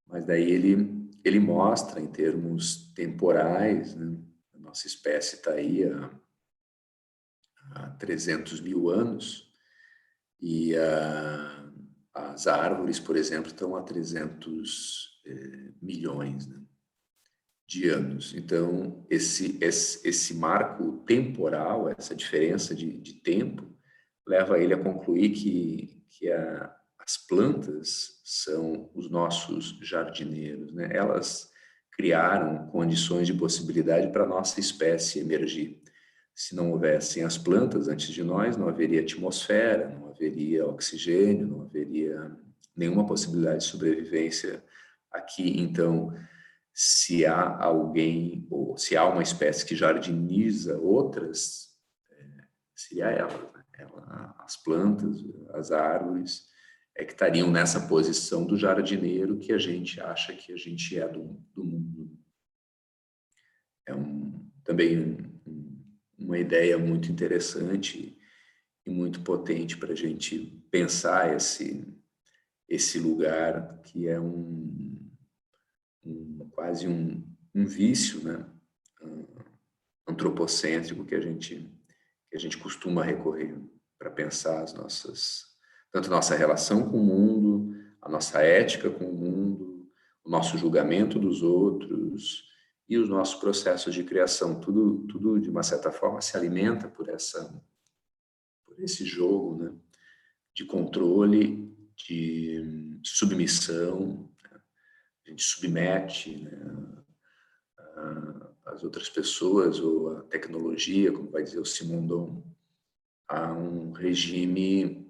Mas daí ele mostra em termos temporais, né, a nossa espécie está aí há 300 mil anos e as árvores, por exemplo, estão há 300 milhões, né, de anos. Então, esse marco temporal, essa diferença de tempo, leva ele a concluir que as plantas são os nossos jardineiros, né? Elas criaram condições de possibilidade para a nossa espécie emergir. Se não houvessem as plantas antes de nós, não haveria atmosfera, não haveria oxigênio, não haveria nenhuma possibilidade de sobrevivência aqui. Então, se há alguém, ou se há uma espécie que jardiniza outras, seria ela, né? As plantas, as árvores, que estariam nessa posição do jardineiro que a gente acha que a gente é do mundo. É também uma ideia muito interessante e muito potente para a gente pensar esse lugar que é quase um vício, né, antropocêntrico que a gente costuma recorrer para pensar tanto a nossa relação com o mundo, a nossa ética com o mundo, o nosso julgamento dos outros e os nossos processos de criação. Tudo de uma certa forma se alimenta por esse jogo, né, de controle, de submissão. A gente submete, né, as outras pessoas ou a tecnologia, como vai dizer o Simondon, a um regime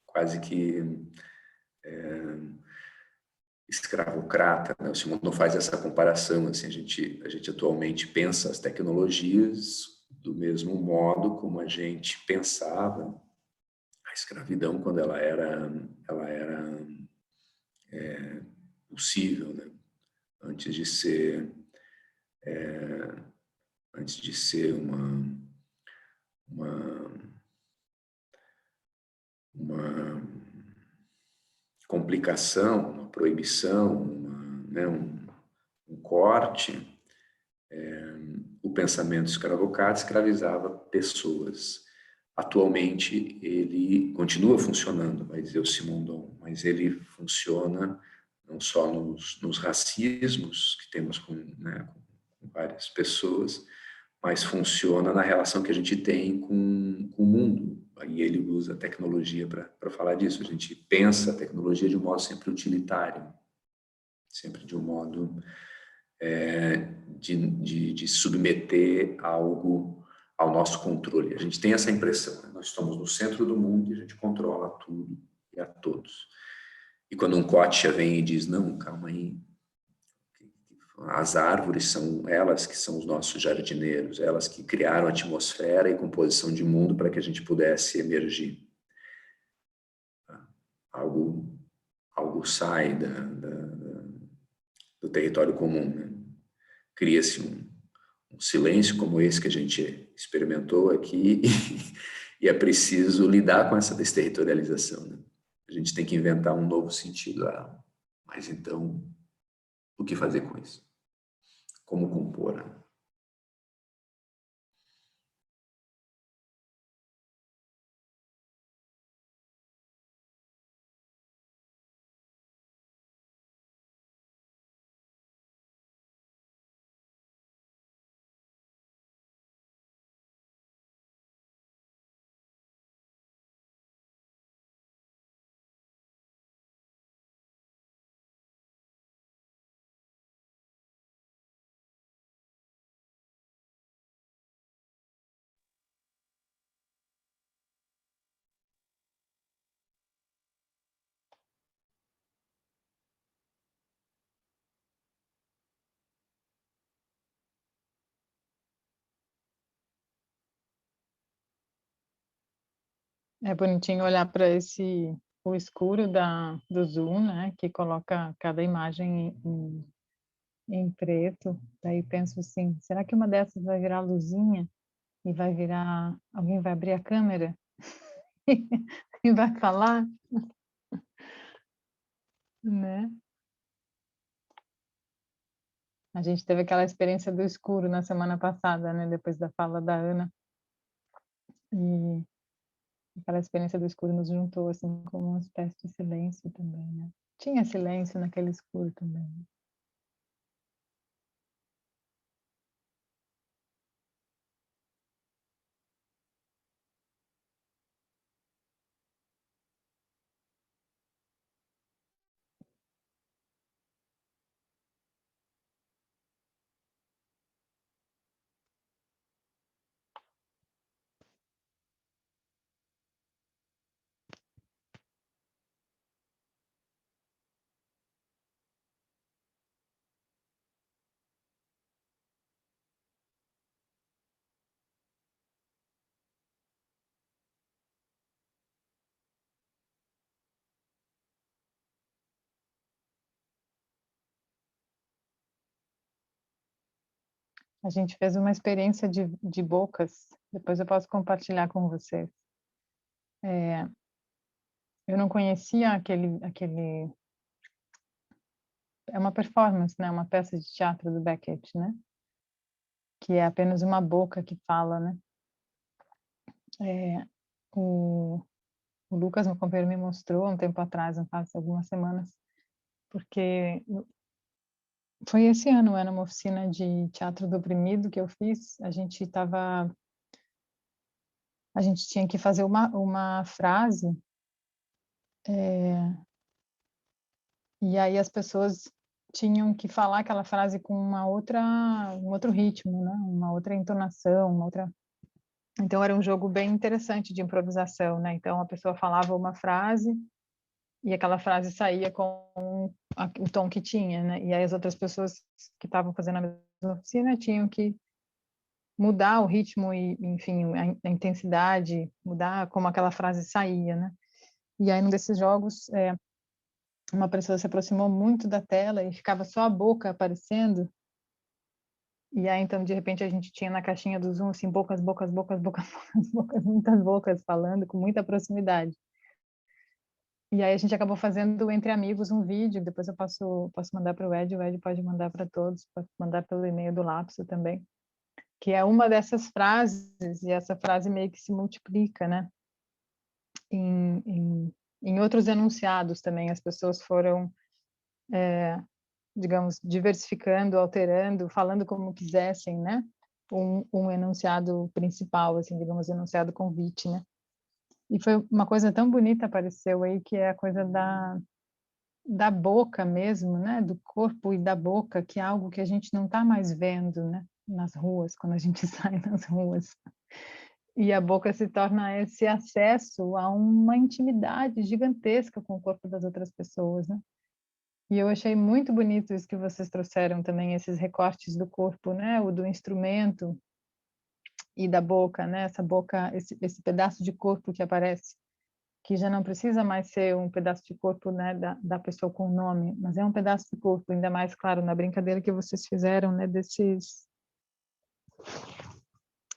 quase que escravocrata, né? O Simondon faz essa comparação, assim, a gente atualmente pensa as tecnologias do mesmo modo como a gente pensava a escravidão quando ela era possível, né? Antes de ser uma complicação, uma proibição, né, um corte, o pensamento escravocrata escravizava pessoas. Atualmente ele continua funcionando, vai dizer o Simondon, mas ele funciona não só nos racismos que temos né, com várias pessoas, mas funciona na relação que a gente tem com o mundo. Aí ele usa a tecnologia para falar disso. A gente pensa a tecnologia de um modo sempre utilitário, sempre de um modo de submeter algo ao nosso controle. A gente tem essa impressão, né? Nós estamos no centro do mundo e a gente controla tudo e a todos. E quando um Kotia vem e diz, não, calma aí, as árvores são elas que são os nossos jardineiros, elas que criaram a atmosfera e composição de mundo para que a gente pudesse emergir. Algo sai do território comum, né? Cria-se um silêncio como esse que a gente experimentou aqui e é preciso lidar com essa desterritorialização, né? A gente tem que inventar um novo sentido. Mas então, o que fazer com isso? Como compor? É bonitinho olhar para o escuro do zoom, né, que coloca cada imagem em preto. Daí penso assim, será que uma dessas vai virar luzinha e vai virar, alguém vai abrir a câmera e vai falar, né? A gente teve aquela experiência do escuro na semana passada, né? Depois da fala da Ana. E aquela experiência do escuro nos juntou, assim, como uma espécie de silêncio também, né? Tinha silêncio naquele escuro também. A gente fez uma experiência de bocas, depois eu posso compartilhar com vocês. Eu não conhecia aquele... É uma performance, né? Uma peça de teatro do Beckett, né? Que é apenas uma boca que fala, né? O Lucas, meu companheiro, me mostrou um tempo atrás, faz algumas semanas, porque foi esse ano, era uma oficina de teatro do oprimido que eu fiz. A gente tinha que fazer uma frase, e aí as pessoas tinham que falar aquela frase com um outro ritmo, né? Uma outra entonação, uma outra... Então era um jogo bem interessante de improvisação, né? Então a pessoa falava uma frase e aquela frase saía com o tom que tinha, né? E aí as outras pessoas que estavam fazendo a mesma oficina tinham que mudar o ritmo e, enfim, a intensidade, mudar como aquela frase saía, né? E aí num desses jogos, uma pessoa se aproximou muito da tela e ficava só a boca aparecendo. E aí então de repente a gente tinha na caixinha do Zoom assim bocas, muitas bocas falando com muita proximidade. E aí a gente acabou fazendo entre amigos um vídeo, depois eu posso mandar para o Ed pode mandar para todos, pode mandar pelo e-mail do Lapso também, que é uma dessas frases, e essa frase meio que se multiplica, né? Em outros enunciados também, as pessoas foram, digamos, diversificando, alterando, falando como quisessem, né? Um enunciado principal, assim, digamos, enunciado convite, né? E foi uma coisa tão bonita apareceu aí, que é a coisa da boca mesmo, né? Do corpo e da boca, que é algo que a gente não está mais vendo, né? Nas ruas, quando a gente sai nas ruas. E a boca se torna esse acesso a uma intimidade gigantesca com o corpo das outras pessoas, né? E eu achei muito bonito isso que vocês trouxeram também, esses recortes do corpo, né? O do instrumento e da boca, né? Essa boca, esse pedaço de corpo que aparece, que já não precisa mais ser um pedaço de corpo, né, da pessoa com nome, mas é um pedaço de corpo, ainda mais, claro, na brincadeira que vocês fizeram, né,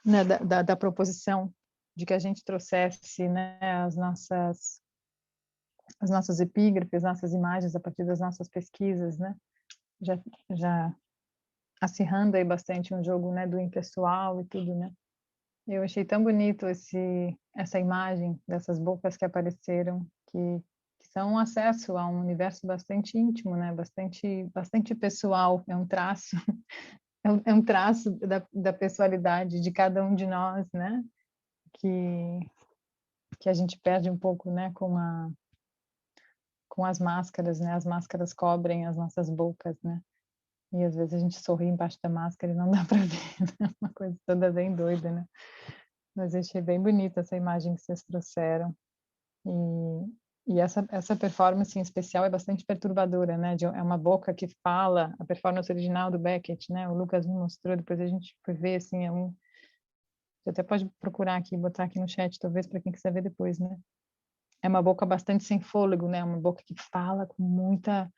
né, da proposição de que a gente trouxesse, né, as nossas epígrafes, nossas imagens a partir das nossas pesquisas, né, já acirrando aí bastante um jogo, né, do impessoal e tudo, né. Eu achei tão bonito essa imagem dessas bocas que apareceram, que são um acesso a um universo bastante íntimo, né? Bastante pessoal. É um traço, é um traço da pessoalidade de cada um de nós, né? Que a gente perde um pouco, né? Com as máscaras, né? As máscaras cobrem as nossas bocas, né? E às vezes a gente sorri embaixo da máscara e não dá para ver, né? Uma coisa toda bem doida, né? Mas eu achei bem bonita essa imagem que vocês trouxeram. E essa performance em especial é bastante perturbadora, né? É uma boca que fala, a performance original do Beckett, né? O Lucas me mostrou, depois a gente foi ver, assim, você até pode procurar aqui, botar aqui no chat, talvez, para quem quiser ver depois, né? É uma boca bastante sem fôlego, né? Uma boca que fala com muita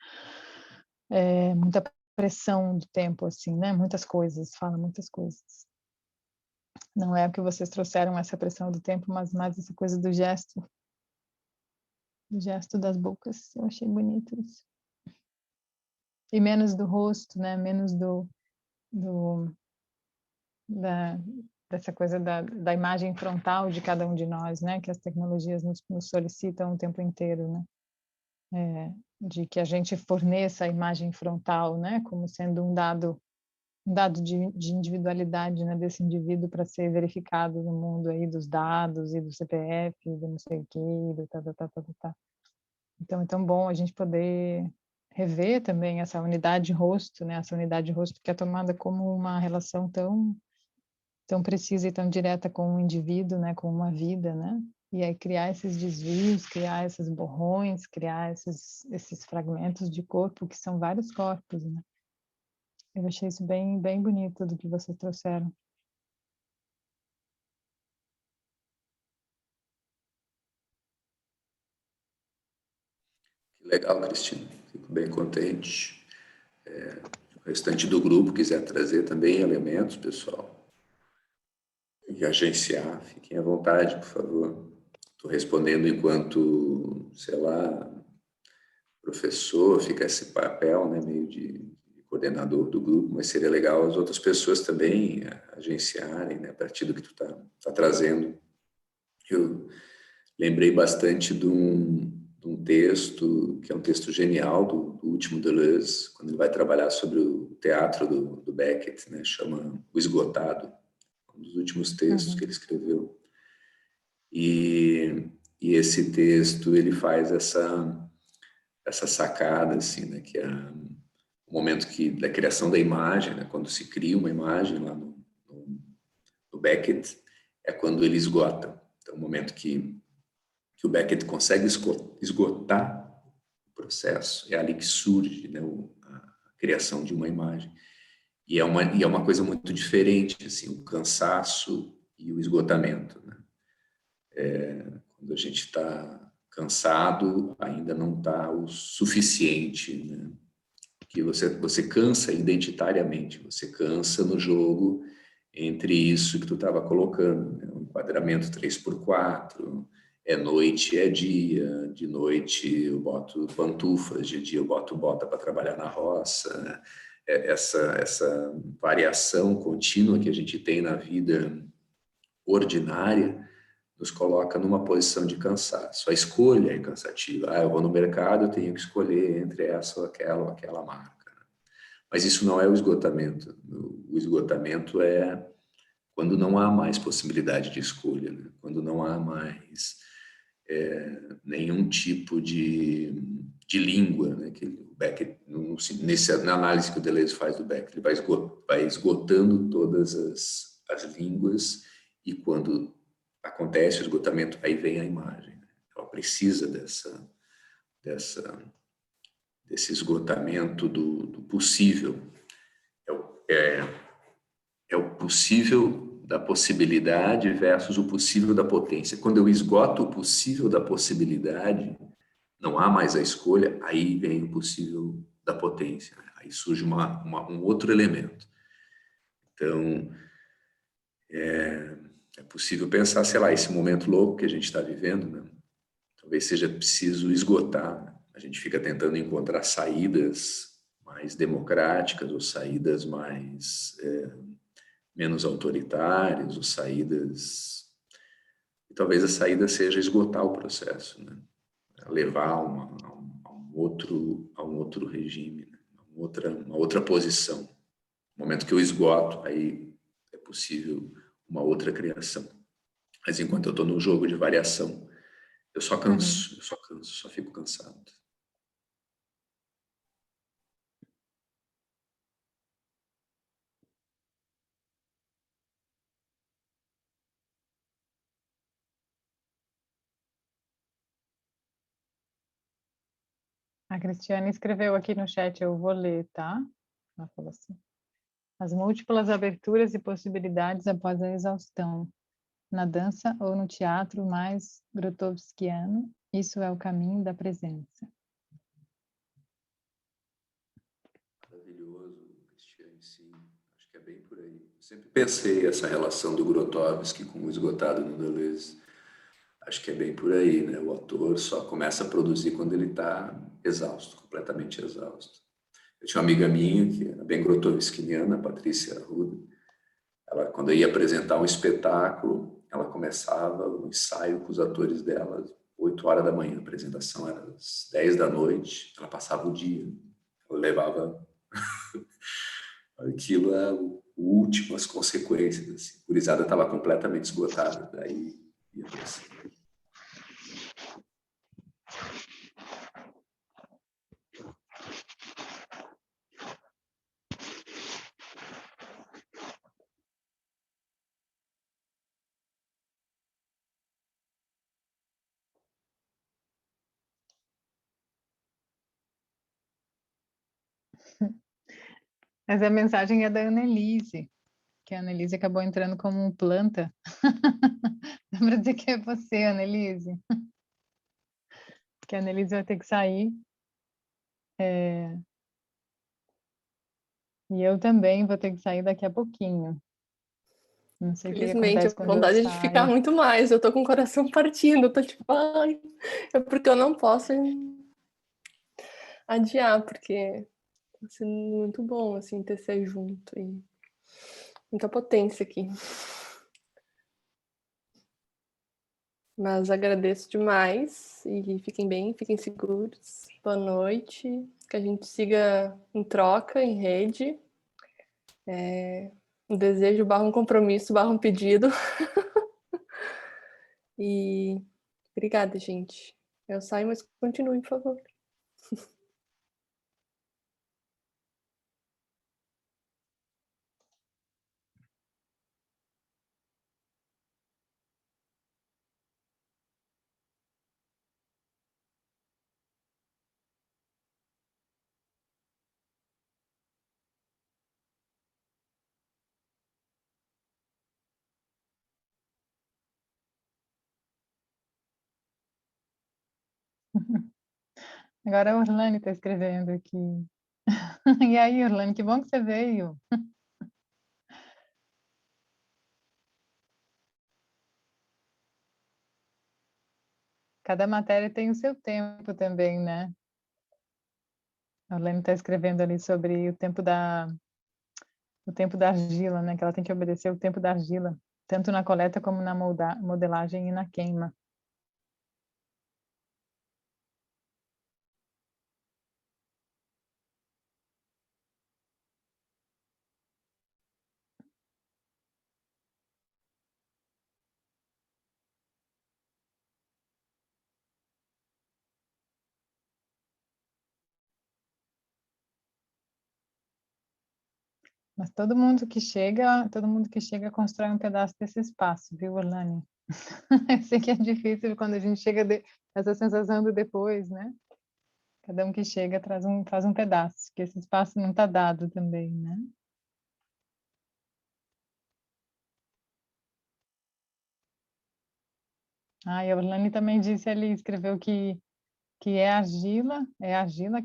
pressão do tempo, assim, né? Muitas coisas, fala muitas coisas. Não é o que vocês trouxeram, essa pressão do tempo, mas mais essa coisa do gesto das bocas. Eu achei bonito isso. E menos do rosto, né? Menos dessa coisa da imagem frontal de cada um de nós, né? Que as tecnologias nos solicitam o tempo inteiro, né? De que a gente forneça a imagem frontal, né? Como sendo um dado de individualidade, né? Desse indivíduo para ser verificado no mundo aí dos dados e do CPF, do não sei o quê, do tá. Então é tão bom a gente poder rever também essa unidade de rosto, né? Essa unidade de rosto que é tomada como uma relação tão precisa e tão direta com um indivíduo, né? Com uma vida, né? E aí criar esses desvios, criar esses borrões, criar esses fragmentos de corpo que são vários corpos, né? Eu achei isso bem, bem bonito do que vocês trouxeram. Que legal, Cristina. Fico bem contente. O restante do grupo quiser trazer também elementos, pessoal, e agenciar, fiquem à vontade, por favor. Estou respondendo enquanto, sei lá, professor, fica esse papel, né, meio de coordenador do grupo, mas seria legal as outras pessoas também agenciarem, né, a partir do que tu tá trazendo. Eu lembrei bastante de um texto, que é um texto genial do último Deleuze, quando ele vai trabalhar sobre o teatro do Beckett, né, chama O Esgotado, um dos últimos textos que ele escreveu. E esse texto, ele faz essa sacada, assim, né, que é o momento da criação da imagem, né, quando se cria uma imagem lá no Beckett, é quando ele esgota. Então, o momento que o Beckett consegue esgotar o processo, é ali que surge, né, a criação de uma imagem. E é uma coisa muito diferente, assim, o cansaço e o esgotamento, né? Quando a gente está cansado, ainda não está o suficiente, né? Que você cansa identitariamente, você cansa no jogo entre isso que tu estava colocando, né? Um enquadramento 3x4, é noite, é dia, de noite eu boto pantufas, de dia eu boto bota para trabalhar na roça, né? Essa variação contínua que a gente tem na vida ordinária nos coloca numa posição de cansaço. A escolha é cansativa. Eu vou no mercado, eu tenho que escolher entre essa ou aquela marca. Mas isso não é o esgotamento. O esgotamento é quando não há mais possibilidade de escolha, né? Quando não há mais nenhum tipo de língua, né? Que o Beckett, na análise que o Deleuze faz do Beckett, ele vai esgotando todas as línguas, e quando acontece o esgotamento, aí vem a imagem. Ela precisa desse esgotamento do possível. É o possível da possibilidade versus o possível da potência. Quando eu esgoto o possível da possibilidade, não há mais a escolha, aí vem o possível da potência. Aí surge um outro elemento. Então, é possível pensar, sei lá, esse momento louco que a gente está vivendo, né? Talvez seja preciso esgotar, né? A gente fica tentando encontrar saídas mais democráticas ou saídas mais menos autoritárias, ou saídas... E talvez a saída seja esgotar o processo, né? Levar a um outro regime, né? uma outra posição. No momento que eu esgoto, aí é possível uma outra criação. Mas enquanto eu estou no jogo de variação, eu só canso, só fico cansado. A Cristiane escreveu aqui no chat, eu vou ler, tá? Ela falou assim: as múltiplas aberturas e possibilidades após a exaustão. Na dança ou no teatro mais grotowskiano, isso é o caminho da presença. Maravilhoso. Acho que é bem por aí. Sempre pensei essa relação do Grotowski com o esgotado no Deleuze. Acho que é bem por aí, né? O autor só começa a produzir quando ele está exausto, completamente exausto. Eu tinha uma amiga minha, que era bem grotowskiana, a Patrícia Arruda. Ela, quando eu ia apresentar um espetáculo, ela começava o ensaio com os atores dela 8 horas da manhã. A apresentação era às 10 da noite. Ela passava o dia. Ela levava aquilo é o último, as consequências. Assim. A gurizada estava completamente esgotada. Daí ia pensar. Mas a mensagem é da Annelise, que a Annelise acabou entrando como um planta. Dá para dizer que é você, Annelise. Que a Annelise vai ter que sair. E eu também vou ter que sair daqui a pouquinho. Não sei o que Felizmente, acontece a quando eu vontade de ficar saio. muito mais. Eu tô com o coração partindo, eu tô tipo, ai, é porque eu não posso adiar, porque tá sendo muito bom, assim, ter ser junto e muita potência aqui. Mas agradeço demais e fiquem bem, fiquem seguros. Boa noite, que a gente siga em troca, em rede. Um desejo barra um compromisso, barra um pedido. E obrigada, gente. Eu saio, mas continue, por favor. Agora a Orlane está escrevendo aqui. E aí, Orlane, que bom que você veio. Cada matéria tem o seu tempo também, né? A Orlane está escrevendo ali sobre o tempo da argila, né? Que ela tem que obedecer o tempo da argila, tanto na coleta como na modelagem e na queima. Mas todo mundo que chega constrói um pedaço desse espaço, viu, Orlane? Eu sei que é difícil quando a gente chega essa sensação do depois, né? Cada um que chega faz um pedaço, que esse espaço não está dado também, né? Ah, e a Orlane também disse ali, escreveu que é argila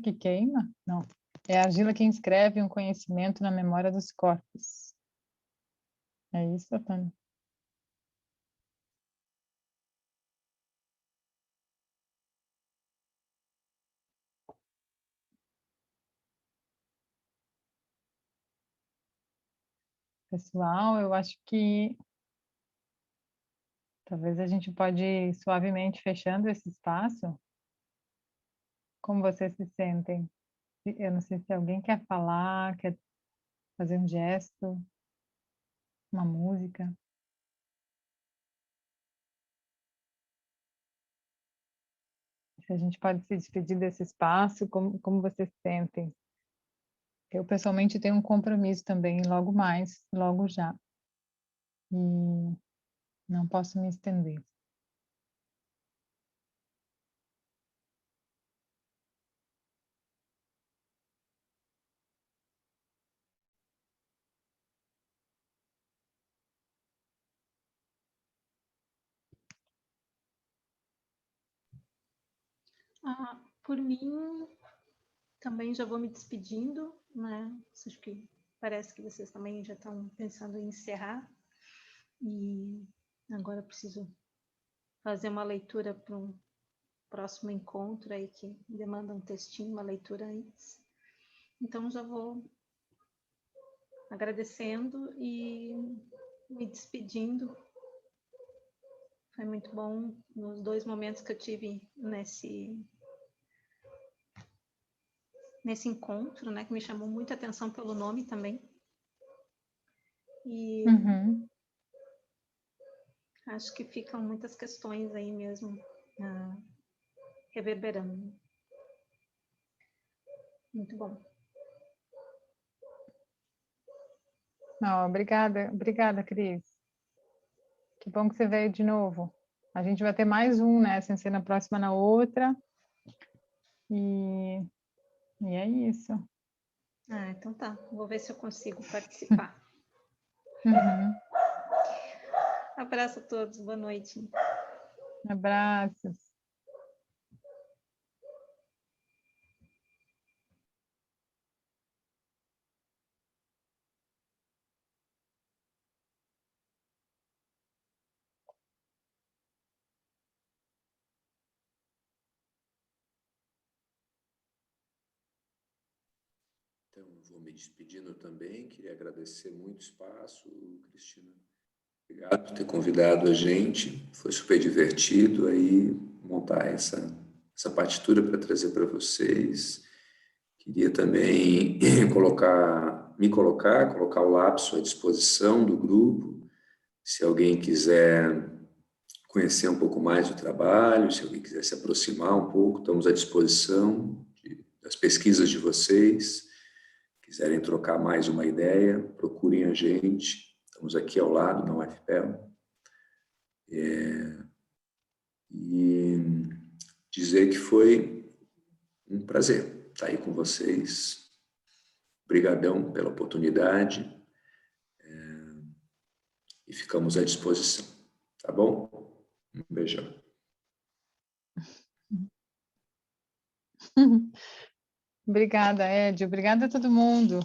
que queima? Não, é a argila que inscreve um conhecimento na memória dos corpos. É isso, Orlane? Pessoal, eu acho que talvez a gente pode ir suavemente fechando esse espaço. Como vocês se sentem? Eu não sei se alguém quer falar, quer fazer um gesto, uma música. Se a gente pode se despedir desse espaço, como vocês sentem? Eu, pessoalmente, tenho um compromisso também, logo mais, logo já. E não posso me estender. Por mim, também já vou me despedindo, né? Acho que parece que vocês também já estão pensando em encerrar. E agora eu preciso fazer uma leitura para um próximo encontro aí que demanda um textinho, uma leitura antes. Então já vou agradecendo e me despedindo. Foi muito bom nos 2 momentos que eu tive nesse encontro, né, que me chamou muita atenção pelo nome também. E acho que ficam muitas questões aí mesmo reverberando. Muito bom. Obrigada, Cris. Que bom que você veio de novo. A gente vai ter mais um, né? Sem ser na próxima, na outra. E é isso. Então tá. Vou ver se eu consigo participar. Abraço a todos. Boa noite. Abraços. Então, vou me despedindo também. Queria agradecer muito o espaço, Cristina. Obrigado por ter convidado a gente. Foi super divertido aí montar essa partitura para trazer para vocês. Queria também colocar o Lapso à disposição do grupo. Se alguém quiser conhecer um pouco mais do trabalho, se alguém quiser se aproximar um pouco, estamos à disposição das pesquisas de vocês. Quiserem trocar mais uma ideia, procurem a gente. Estamos aqui ao lado, na UFPEL. E dizer que foi um prazer estar aí com vocês. Obrigadão pela oportunidade. E ficamos à disposição. Tá bom? Um beijão. Obrigada, Ed. Obrigada a todo mundo.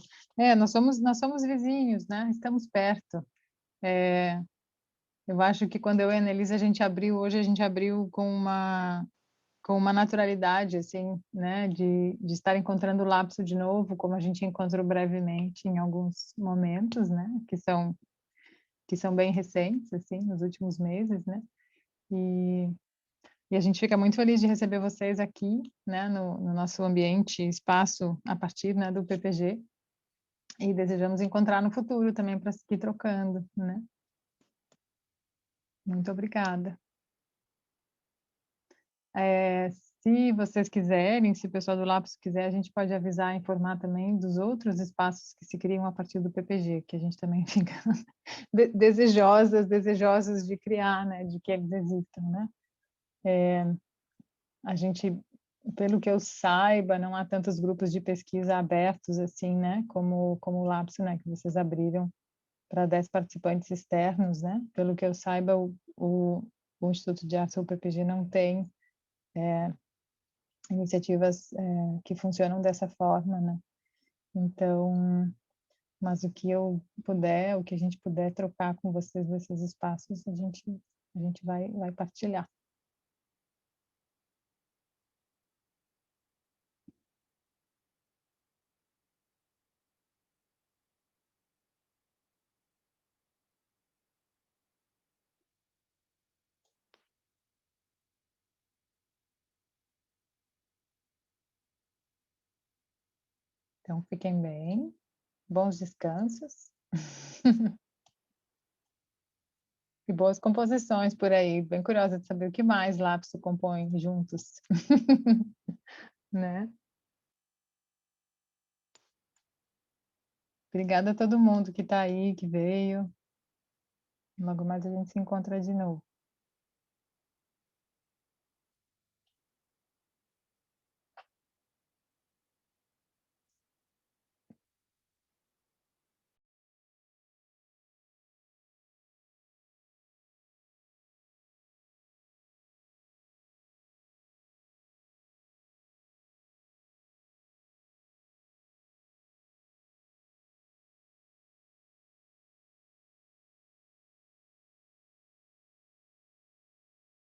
Nós somos vizinhos, né? Estamos perto. Eu acho que quando eu e a Annelise hoje a gente abriu com uma naturalidade, assim, né? De estar encontrando o Lapso de novo, como a gente encontrou brevemente em alguns momentos, né? Que são bem recentes, assim, nos últimos meses, né? E a gente fica muito feliz de receber vocês aqui, né, no nosso ambiente, espaço, a partir, né, do PPG, e desejamos encontrar no futuro também para seguir trocando, né? Muito obrigada. Se vocês quiserem, se o pessoal do Lapso quiser, a gente pode avisar, informar também dos outros espaços que se criam a partir do PPG, que a gente também fica desejosos de criar, né, de que eles existam, né? A gente, pelo que eu saiba, não há tantos grupos de pesquisa abertos assim, né, como o Lapso, né, que vocês abriram para 10 participantes externos, né? Pelo que eu saiba, o Instituto de Artes, o PPG, não tem iniciativas que funcionam dessa forma, né? Então, mas o que a gente puder trocar com vocês desses espaços, a gente vai partilhar. Então, fiquem bem, bons descansos e boas composições por aí. Bem curiosa de saber o que mais Lapso compõe juntos, né? Obrigada a todo mundo que está aí, que veio. Logo mais a gente se encontra de novo.